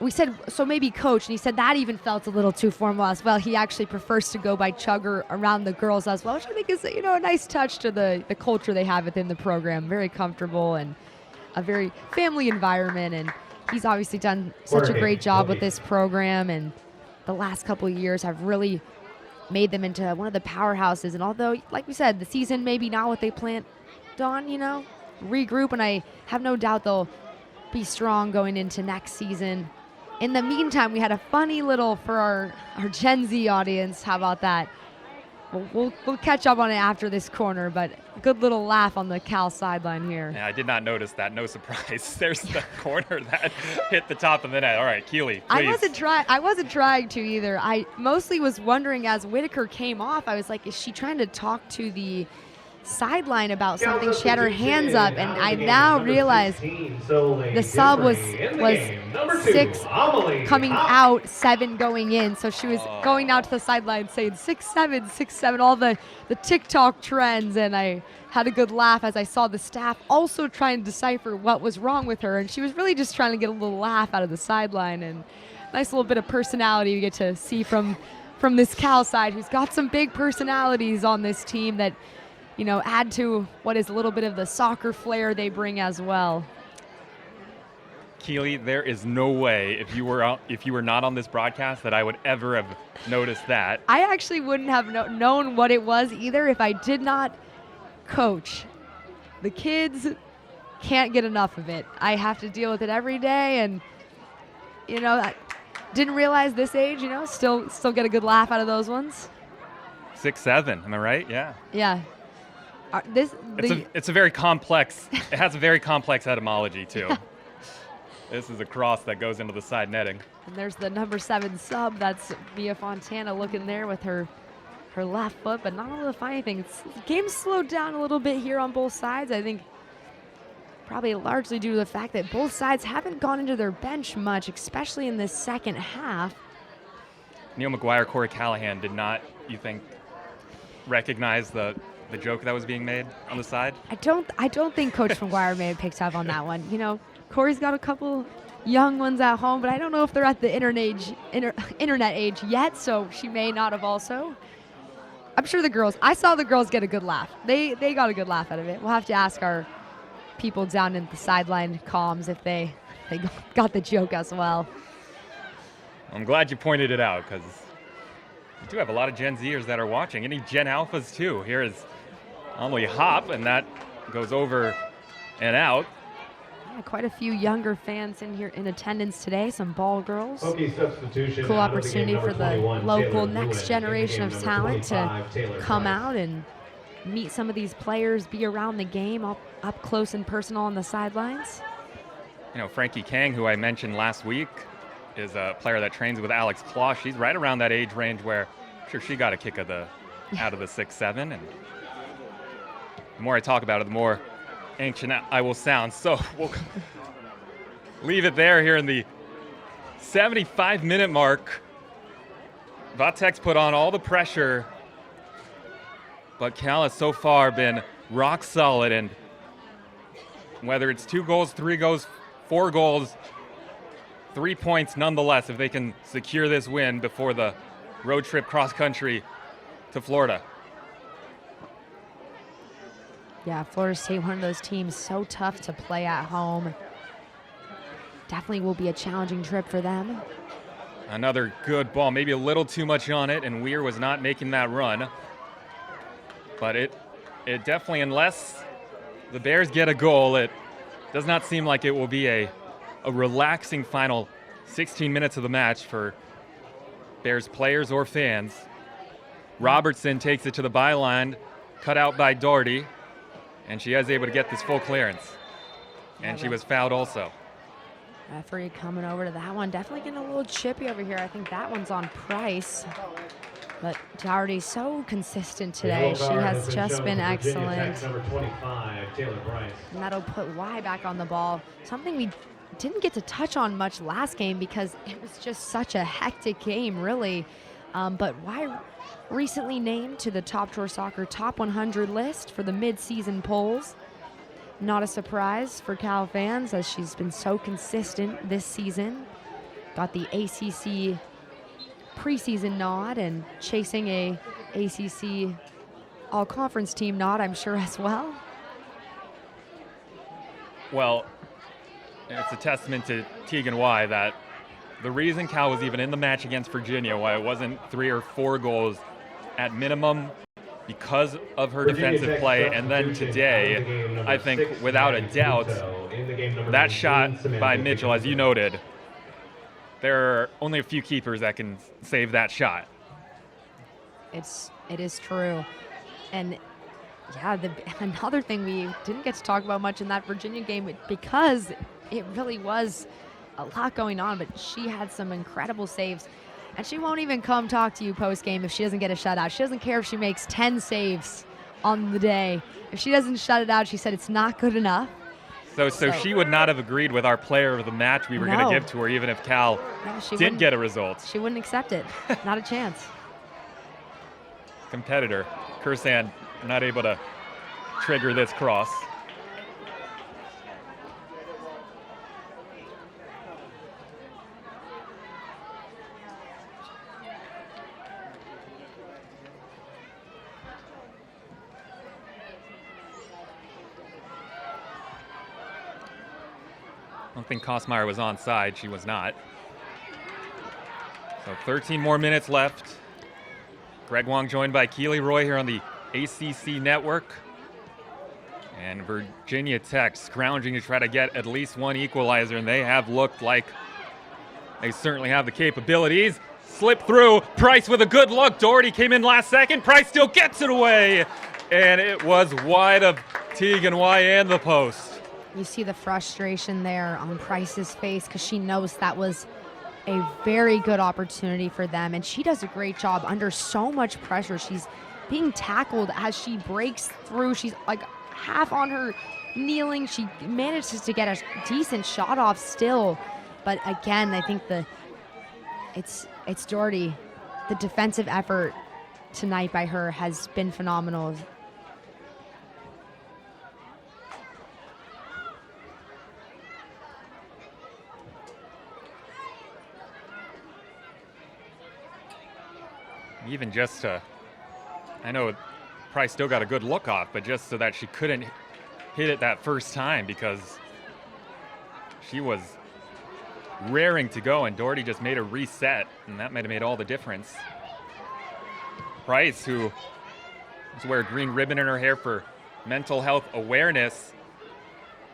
[SPEAKER 2] we said, so maybe coach, and he said that even felt a little too formal as well. He actually prefers to go by Chugger around the girls as well, which I think is, a nice touch to the culture they have within the program. Very comfortable and a very family environment, and he's obviously done such a great job with this program, and the last couple of years have really made them into one of the powerhouses. And although, like we said, the season maybe not what they planned on, regroup, and I have no doubt they'll be strong going into next season. In the meantime, we had a funny little, for our Gen Z audience, how about that? We'll catch up on it after this corner, but good little laugh on the Cal sideline here.
[SPEAKER 1] Yeah, I did not notice that. No surprise. There's the corner that hit the top of the net. All right, Keely, please.
[SPEAKER 2] I wasn't trying to either. I mostly was wondering as Whitaker came off, I was like, is she trying to talk to the sideline about something? She had her hands up, and I now realize the sub was 6 coming out, 7 going in. So she was going out to the sideline saying 6-7, 6-7, all the TikTok trends, and I had a good laugh as I saw the staff also trying to decipher what was wrong with her, and she was really just trying to get a little laugh out of the sideline, and nice little bit of personality you get to see from this Cal side, who's got some big personalities on this team that add to what is a little bit of the soccer flair they bring as well.
[SPEAKER 1] Keely, there is no way if you were not on this broadcast that I would ever have noticed that.
[SPEAKER 2] I actually wouldn't have known what it was either if I did not coach. The kids can't get enough of it. I have to deal with it every day, and I didn't realize this age, still get a good laugh out of those ones.
[SPEAKER 1] 6-7, am I right? Yeah.
[SPEAKER 2] Yeah.
[SPEAKER 1] It's a very complex. It has a very complex etymology too. Yeah. This is a cross that goes into the side netting.
[SPEAKER 2] And there's the #7 sub. That's Mia Fontana looking there with her left foot, but not able to find anything. The game's slowed down a little bit here on both sides. I think probably largely due to the fact that both sides haven't gone into their bench much, especially in this second half.
[SPEAKER 1] Neil McGuire, Corey Callahan did not, you think, recognize the joke that was being made on the side?
[SPEAKER 2] I don't think Coach McGuire may have picked up on that one. Corey's got a couple young ones at home, but I don't know if they're at the internet age yet, so she may not have also. I'm sure I saw the girls get a good laugh. They got a good laugh out of it. We'll have to ask our people down in the sideline comms if they got the joke as well.
[SPEAKER 1] I'm glad you pointed it out, because we do have a lot of Gen Zers that are watching. Any Gen Alphas too. Here is Amelie Hop, and that goes over and out.
[SPEAKER 2] Yeah, quite a few younger fans in here in attendance today. Some ball girls.
[SPEAKER 3] Hokies substitution.
[SPEAKER 2] Cool opportunity for the local next
[SPEAKER 3] Lewin
[SPEAKER 2] generation of talent to come out and meet some of these players, be around the game, up close and personal on the sidelines.
[SPEAKER 1] You know, Frankie Kang, who I mentioned last week, is a player that trains with Alex Claw. She's right around that age range where I'm sure she got a kick out of the 6-7. And the more I talk about it, the more ancient I will sound. So we'll leave it there here in the 75-minute mark. Vatek's put on all the pressure, but Cal has so far been rock solid, and whether it's 2 goals, 3 goals, 4 goals, 3 points nonetheless if they can secure this win before the road trip cross-country to Florida.
[SPEAKER 2] Yeah, Florida State, one of those teams so tough to play at home. Definitely will be a challenging trip for them.
[SPEAKER 1] Another good ball, maybe a little too much on it, and Weir was not making that run. But it definitely, unless the Bears get a goal, it does not seem like it will be a relaxing final 16 minutes of the match for Bears players or fans. Robertson takes it to the byline, cut out by Doherty, and she is able to get this full clearance. And she was fouled also.
[SPEAKER 2] Referee coming over to that one. Definitely getting a little chippy over here. I think that one's on Price. But Doherty's so consistent today. She has just been excellent.
[SPEAKER 3] Number 25, Taylor Price.
[SPEAKER 2] And that'll put Y back on the ball. Something we didn't get to touch on much last game because it was just such a hectic game, really. But Y recently named to the Top Drawer Soccer Top 100 list for the mid-season polls. Not a surprise for Cal fans as she's been so consistent this season. Got the ACC preseason nod and chasing a ACC all-conference team nod, I'm sure, as well.
[SPEAKER 1] Well, it's a testament to Tegan Y that the reason Cal was even in the match against Virginia, why it wasn't 3 or 4 goals at minimum, because of her defensive play. And then today, I think without a doubt, that shot by Mitchell, as you noted, there are only a few keepers that can save that shot.
[SPEAKER 2] It is true. And yeah, another thing we didn't get to talk about much in that Virginia game because it really was a lot going on, but she had some incredible saves. And she won't even come talk to you post-game if she doesn't get a shutout. She doesn't care if she makes 10 saves on the day. If she doesn't shut it out, she said it's not good enough.
[SPEAKER 1] So she would not have agreed with our player of the match we were going to give to her, even if Cal did get a result.
[SPEAKER 2] She wouldn't accept it. Not a chance.
[SPEAKER 1] Competitor, Kursan, not able to trigger this cross. I don't think Kosmeyer was onside. She was not. So 13 more minutes left. Greg Wong joined by Keely Roy here on the ACC network. And Virginia Tech scrounging to try to get at least one equalizer, and they have looked like they certainly have the capabilities. Slip through. Price with a good look. Doherty came in last second. Price still gets it away. And it was wide of Tegan Y and the post.
[SPEAKER 2] You see the frustration there on Price's face because she knows that was a very good opportunity for them. And she does a great job under so much pressure. She's being tackled as she breaks through. She's like half on her kneeling. She manages to get a decent shot off still. But again, I think it's Doherty. The defensive effort tonight by her has been phenomenal.
[SPEAKER 1] Even just to, I know Price still got a good look off, but just so that she couldn't hit it that first time because she was raring to go and Doherty just made a reset, and that might have made all the difference. Price, who has wear a green ribbon in her hair for mental health awareness,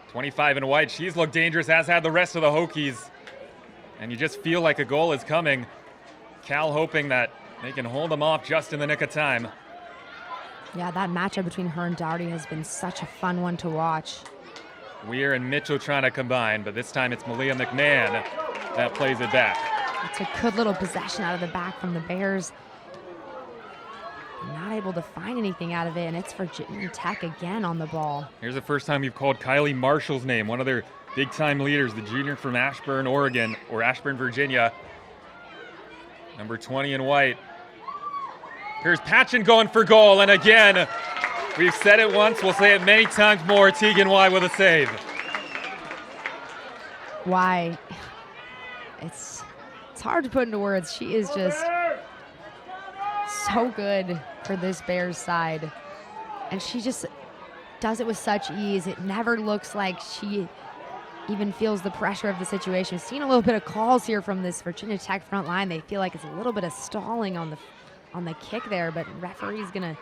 [SPEAKER 1] 25 in white, she's looked dangerous, as had the rest of the Hokies, and you just feel like a goal is coming. Cal hoping that they can hold them off just in the nick of time.
[SPEAKER 2] Yeah, that matchup between her and Doherty has been such a fun one to watch.
[SPEAKER 1] Weir and Mitchell trying to combine, but this time it's Malia McMahon that plays it back.
[SPEAKER 2] It's a good little possession out of the back from the Bears. Not able to find anything out of it, and it's Virginia Tech again on the ball.
[SPEAKER 1] Here's the first time you've called Kylie Marshall's name, one of their big-time leaders, the junior from Ashburn, Oregon, or Ashburn, Virginia. Number 20 in white. Here's Patchen going for goal, and again, we've said it once, we'll say it many times more, Tegan Y with a save.
[SPEAKER 2] Why? It's hard to put into words. She is just so good for this Bears side. And she just does it with such ease. It never looks like she even feels the pressure of the situation. We've seen a little bit of calls here from this Virginia Tech front line. They feel like it's a little bit of stalling on the kick there, but referee's gonna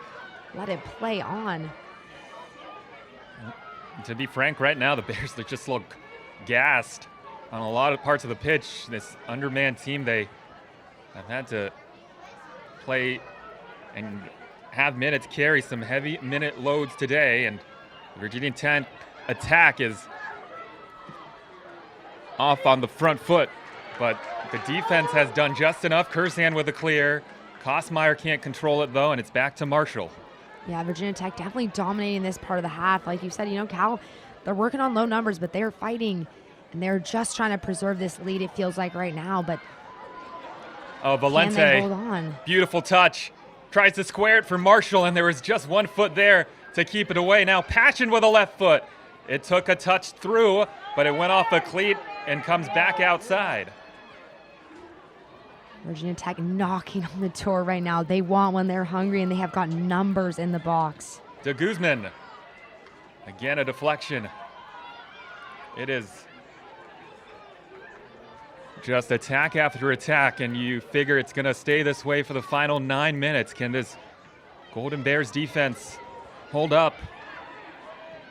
[SPEAKER 2] let it play on.
[SPEAKER 1] To be frank, right now, the Bears, they just look gassed on a lot of parts of the pitch. This undermanned team, they have had to play and have minutes carry some heavy minute loads today, and the Virginia Tech attack is off on the front foot, but the defense has done just enough. Curzan with a clear. Kosmeyer can't control it though, and it's back to Marshall.
[SPEAKER 2] Yeah, Virginia Tech definitely dominating this part of the half. Like you said, Cal, they're working on low numbers, but they're fighting, and they're just trying to preserve this lead, it feels like right now, but
[SPEAKER 1] Valente,
[SPEAKER 2] can they hold on?
[SPEAKER 1] Beautiful touch. Tries to square it for Marshall, and there was just 1 foot there to keep it away. Now Patchen with a left foot. It took a touch through, but it went off a cleat and comes back outside.
[SPEAKER 2] Virginia Tech knocking on the door right now. They want one, they're hungry, and they have got numbers in the box.
[SPEAKER 1] De Guzman. Again, a deflection. It is just attack after attack, and you figure it's going to stay this way for the final 9 minutes. Can this Golden Bears defense hold up?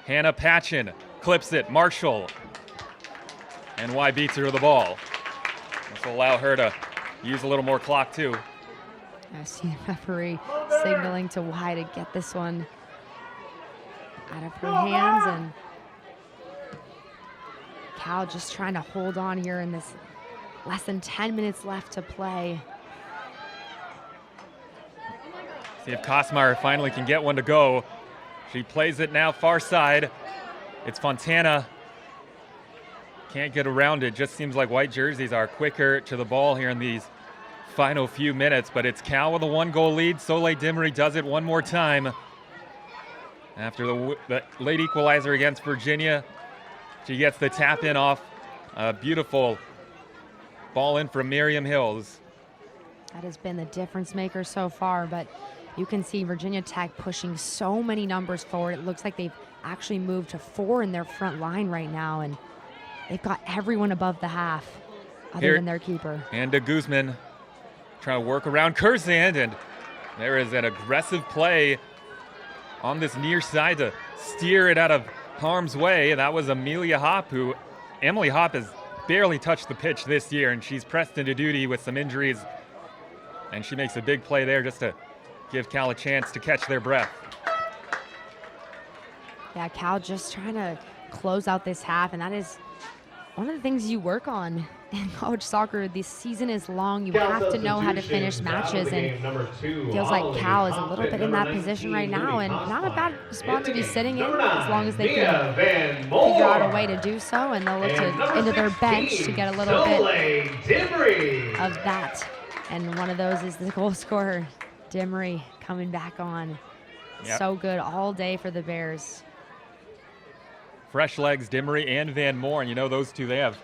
[SPEAKER 1] Hannah Patchen clips it. Marshall. And Y beats her to the ball. This will allow her to use a little more clock, too.
[SPEAKER 2] I see the referee signaling to Y to get this one out of her hands, and Cal just trying to hold on here in this less than 10 minutes left to play.
[SPEAKER 1] See if Kosmeyer finally can get one to go. She plays it now far side. It's Fontana. Can't get around it. Just seems like white jerseys are quicker to the ball here in these final few minutes, but it's Cal with a 1-goal lead. Soleil Dimry does it one more time. After the late equalizer against Virginia, she gets the tap in off a beautiful ball in from Miriam Hills.
[SPEAKER 2] That has been the difference maker so far, but you can see Virginia Tech pushing so many numbers forward. It looks like they've actually moved to 4 in their front line right now, and they've got everyone above the half other than their keeper.
[SPEAKER 1] And De Guzman trying to work around Curzan, and there is an aggressive play on this near side to steer it out of harm's way. That was Emily Hopp has barely touched the pitch this year, and she's pressed into duty with some injuries, and she makes a big play there just to give Cal a chance to catch their breath.
[SPEAKER 2] Yeah, Cal just trying to close out this half, and that is one of the things you work on in college soccer. This season is long. You have to know how to finish matches, and it feels like Cal is a little bit in that position right now, and not a bad spot to be sitting in as long as they can figure out a way to do so, and they'll look into their bench to get a little bit of that. And one of those is the goal scorer, Dimry, coming back on. Yep. So good all day for the Bears.
[SPEAKER 1] Fresh legs, Dimry and Van Moore, and those two, they have,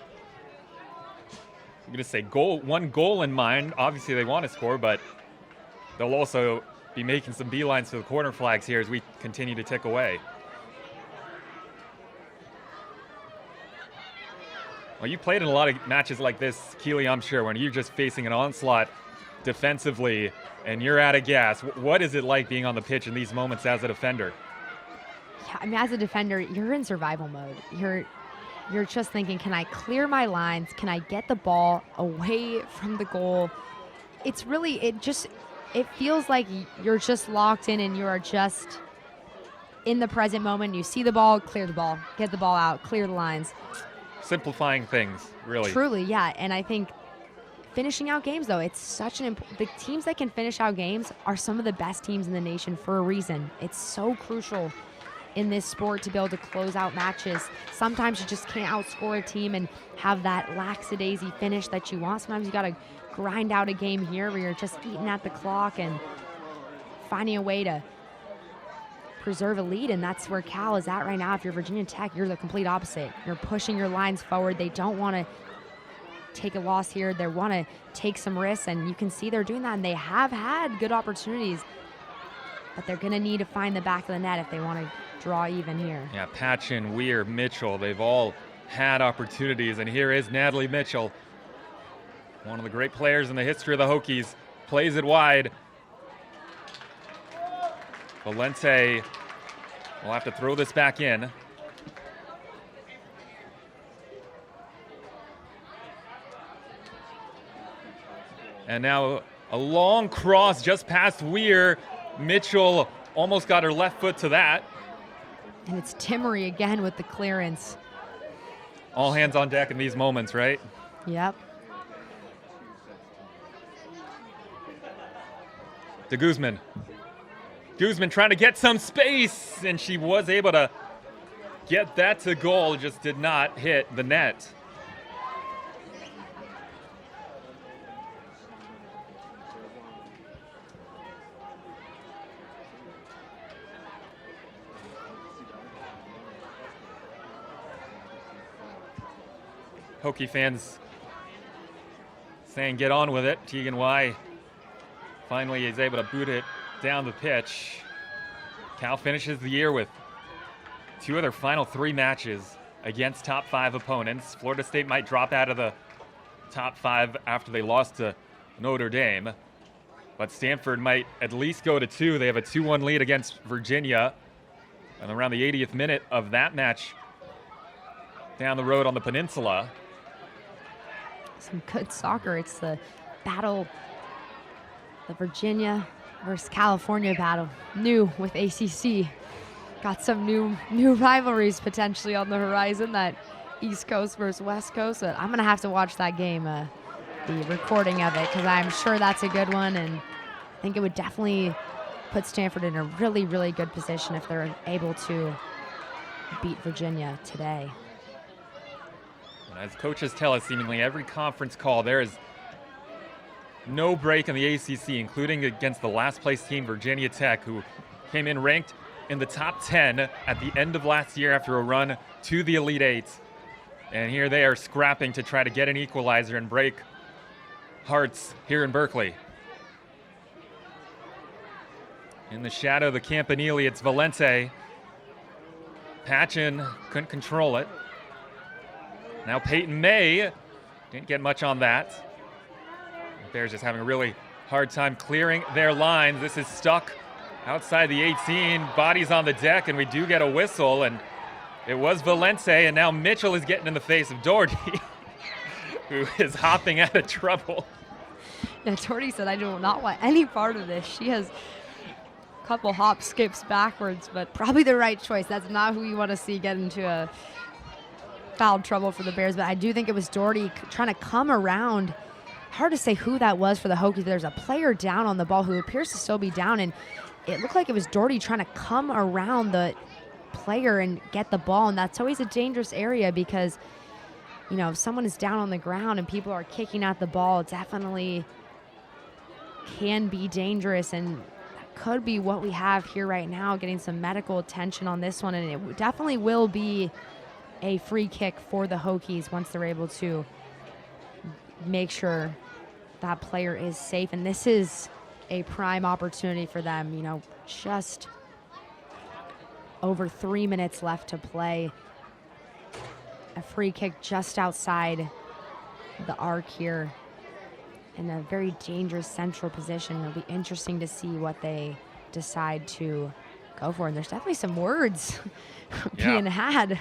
[SPEAKER 1] I'm going to say, one goal in mind. Obviously, they want to score, but they'll also be making some beelines to the corner flags here as we continue to tick away. Well, you played in a lot of matches like this, Keely, I'm sure, when you're just facing an onslaught defensively and you're out of gas. What is it like being on the pitch in these moments as a defender?
[SPEAKER 2] Yeah, as a defender, you're in survival mode. You're just thinking, can I clear my lines? Can I get the ball away from the goal? It's really, it feels like you're just locked in and you are just in the present moment. You see the ball, clear the ball, get the ball out, clear the lines.
[SPEAKER 1] Simplifying things, really.
[SPEAKER 2] Truly, yeah. And I think finishing out games, though, it's such an the teams that can finish out games are some of the best teams in the nation for a reason. It's so crucial in this sport to be able to close out matches. Sometimes you just can't outscore a team and have that lackadaisy finish that you want. Sometimes you got to grind out a game here where you're just eating at the clock and finding a way to preserve a lead, and that's where Cal is at right now. If you're Virginia Tech, you're the complete opposite. You're pushing your lines forward. They don't want to take a loss here. They want to take some risks, and you can see they're doing that, and they have had good opportunities, but they're going to need to find the back of the net if they want to draw even here.
[SPEAKER 1] Yeah, Patchen, Weir, Mitchell, they've all had opportunities, and here is Natalie Mitchell, one of the great players in the history of the Hokies, plays it wide. Valente will have to throw this back in. And now a long cross just past Weir. Mitchell almost got her left foot to that.
[SPEAKER 2] And it's Dimry again with the clearance.
[SPEAKER 1] All hands on deck in these moments, right?
[SPEAKER 2] Yep.
[SPEAKER 1] To Guzman. Guzman trying to get some space, and she was able to get that to goal, just did not hit the net. Hokie fans saying get on with it. Tegan Y finally is able to boot it down the pitch. Cal finishes the year with 2 of their final 3 matches against top 5 opponents. Florida State might drop out of the top 5 after they lost to Notre Dame, but Stanford might at least go to 2. They have a 2-1 lead against Virginia, and around the 80th minute of that match down the road on the peninsula.
[SPEAKER 2] Some good soccer. It's the battle, the Virginia versus California battle. New with ACC. Got some new rivalries potentially on the horizon, that East Coast versus West Coast. But I'm going to have to watch that game, the recording of it, because I'm sure that's a good one. And I think it would definitely put Stanford in a really, really good position if they're able to beat Virginia today.
[SPEAKER 1] As coaches tell us, seemingly every conference call, there is no break in the ACC, including against the last place team, Virginia Tech, who came in ranked in the top 10 at the end of last year after a run to the Elite Eight. And here they are scrapping to try to get an equalizer and break hearts here in Berkeley. In the shadow of the Campanile, it's Valente. Patchen couldn't control it. Now Peyton May didn't get much on that. The Bears just having a really hard time clearing their lines. This is stuck outside the 18. Bodies on the deck, and we do get a whistle. And it was Valente, and now Mitchell is getting in the face of Doherty, who is hopping out of trouble.
[SPEAKER 2] Yeah, Doherty said, I do not want any part of this. She has a couple hop skips backwards, but probably the right choice. That's not who you want to see get into a foul trouble for the Bears, but I do think it was Doherty trying to come around. Hard to say who that was for the Hokies. There's a player down on the ball who appears to still be down, and it looked like it was Doherty trying to come around the player and get the ball, and that's always a dangerous area because, you know, if someone is down on the ground and people are kicking at the ball, it definitely can be dangerous, and that could be what we have here right now, getting some medical attention on this one, and it definitely will be a free kick for the Hokies once they're able to make sure that player is safe. And this is a prime opportunity for them. You know, just over 3 minutes left to play. A free kick just outside the arc here in a very dangerous central position. It'll be interesting to see what they decide to go for. And there's definitely some words being had.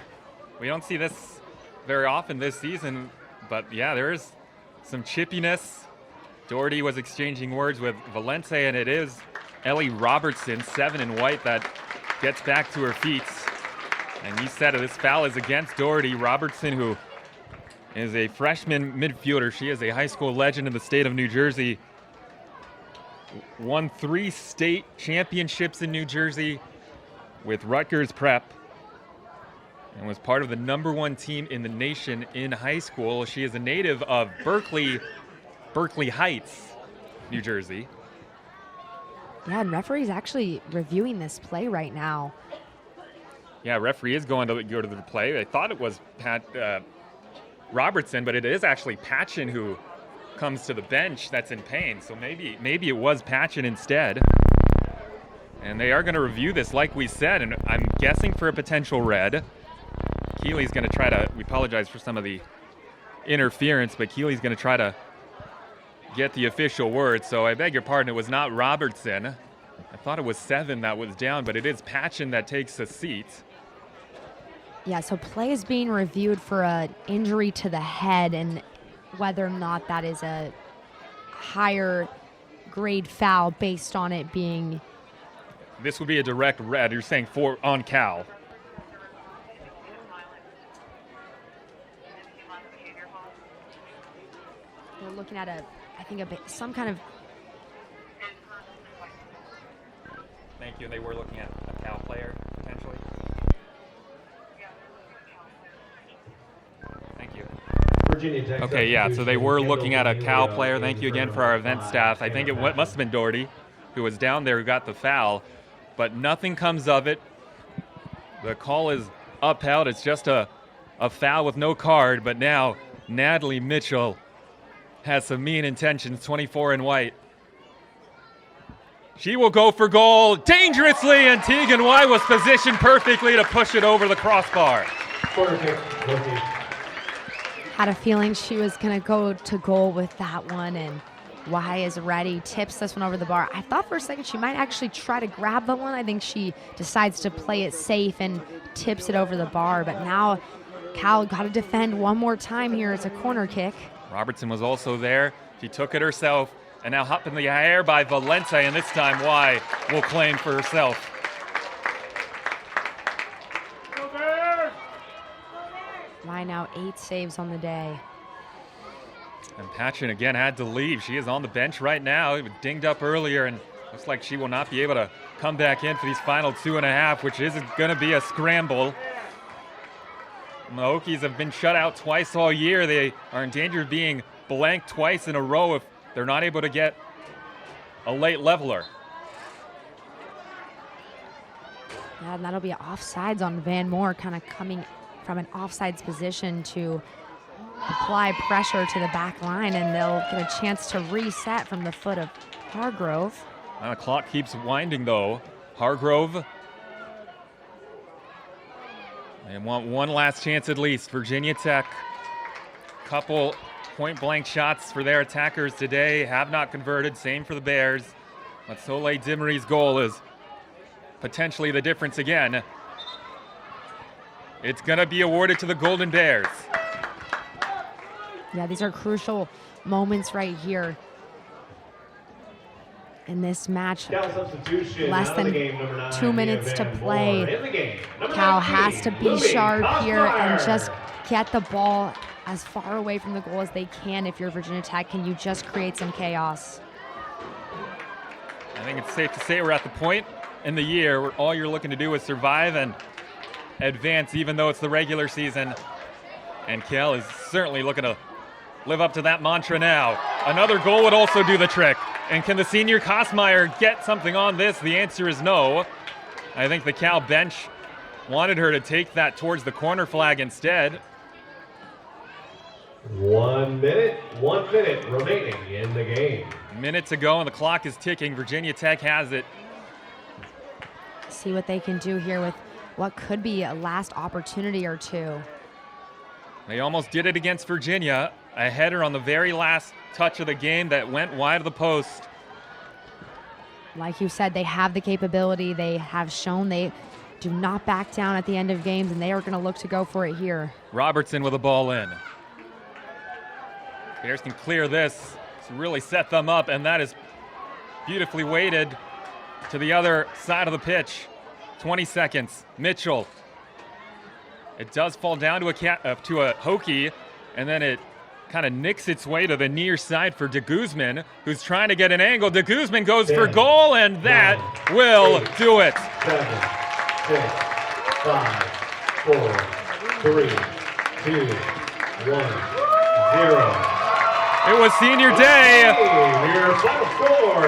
[SPEAKER 1] We don't see this very often this season, but yeah, there is some chippiness. Doherty was exchanging words with Valencia, and it is Ellie Robertson, 7 in white, that gets back to her feet. And you said it, this foul is against Doherty. Robertson, who is a freshman midfielder. She is a high school legend in the state of New Jersey. Won 3 state championships in New Jersey with Rutgers Prep, and was part of the #1 team in the nation in high school. She is a native of Berkeley Heights, New Jersey.
[SPEAKER 2] Yeah, and referee's actually reviewing this play right now.
[SPEAKER 1] Yeah, referee is going to go to the play. I thought it was Robertson, but it is actually Patchen who comes to the bench that's in pain. So maybe it was Patchen instead. And they are going to review this, like we said, and I'm guessing for a potential red. Keeley's going to try to, we apologize for some of the interference, but Keeley's going to try to get the official word. So I beg your pardon, it was not Robertson. I thought it was 7 that was down, but it is Patchen that takes a seat.
[SPEAKER 2] Yeah, so play is being reviewed for an injury to the head, and whether or not that is a higher grade foul based on it being.
[SPEAKER 1] This would be a direct red. You're saying on Cal.
[SPEAKER 2] We're looking at some kind of.
[SPEAKER 1] Thank you. They were looking at a Cal player potentially. Thank you.
[SPEAKER 3] Virginia Tech.
[SPEAKER 1] Okay, yeah. So they were looking at a Cal player. Thank you again for our event staff. I think it must have been Doherty, who was down there, who got the foul, but nothing comes of it. The call is upheld. It's just a foul with no card. But now Natalie Mitchell has some mean intentions. 24 in white. She will go for goal dangerously, and Tegan White was positioned perfectly to push it over the crossbar.
[SPEAKER 3] Corner kick, Hokies.
[SPEAKER 2] Had a feeling she was going to go to goal with that one, and Y is ready, tips this one over the bar. I thought for a second she might actually try to grab the one. I think she decides to play it safe and tips it over the bar, but now Cal got to defend one more time here. It's a corner kick.
[SPEAKER 1] Robertson was also there. She took it herself. And now up in the air by Valencia, and this time Y will claim for herself.
[SPEAKER 2] Y now 8 saves on the day.
[SPEAKER 1] And Patchen again had to leave. She is on the bench right now. It was dinged up earlier, and looks like she will not be able to come back in for these final 2.5, which is going to be a scramble. And the Hokies have been shut out twice all year. They are in danger of being blanked twice in a row if they're not able to get a late leveler.
[SPEAKER 2] Yeah, and that'll be offsides on Van Moore, kind of coming from an offsides position to apply pressure to the back line, and they'll get a chance to reset from the foot of Hargrove.
[SPEAKER 1] The clock keeps winding, though. Hargrove. They want one last chance at least. Virginia Tech, couple point-blank shots for their attackers today, have not converted. Same for the Bears. But Soleil Dimry's goal is potentially the difference again. It's going to be awarded to the Golden Bears.
[SPEAKER 2] Yeah, these are crucial moments right here in this match. Less than 2 minutes to play. Cal has to be sharp here and just get the ball as far away from the goal as they can. If you're Virginia Tech, can you just create some chaos?
[SPEAKER 1] I think it's safe to say we're at the point in the year where all you're looking to do is survive and advance, even though it's the regular season. And Cal is certainly looking to live up to that mantra now. Another goal would also do the trick. And can the senior Kosmeyer get something on this? The answer is no. I think the Cal bench wanted her to take that towards the corner flag instead.
[SPEAKER 3] 1 minute remaining in the game.
[SPEAKER 1] Minute to go and the clock is ticking. Virginia Tech has it.
[SPEAKER 2] See what they can do here with what could be a last opportunity or two.
[SPEAKER 1] They almost did it against Virginia. A header on the very last touch of the game that went wide of the post.
[SPEAKER 2] Like you said, they have the capability. They have shown they do not back down at the end of games, and they are going to look to go for it here.
[SPEAKER 1] Robertson with a ball in. Bears can clear this. to really set them up, and that is beautifully weighted to the other side of the pitch. 20 seconds. Mitchell. It does fall down to a Hokie, and then it kind of nicks its way to the near side for de Guzman, who's trying to get an angle. De Guzman goes for goal, and that will do it.
[SPEAKER 3] 7, 6, 5, 4, 3, 2, 1, 0.
[SPEAKER 1] It was senior day.
[SPEAKER 3] Your final score.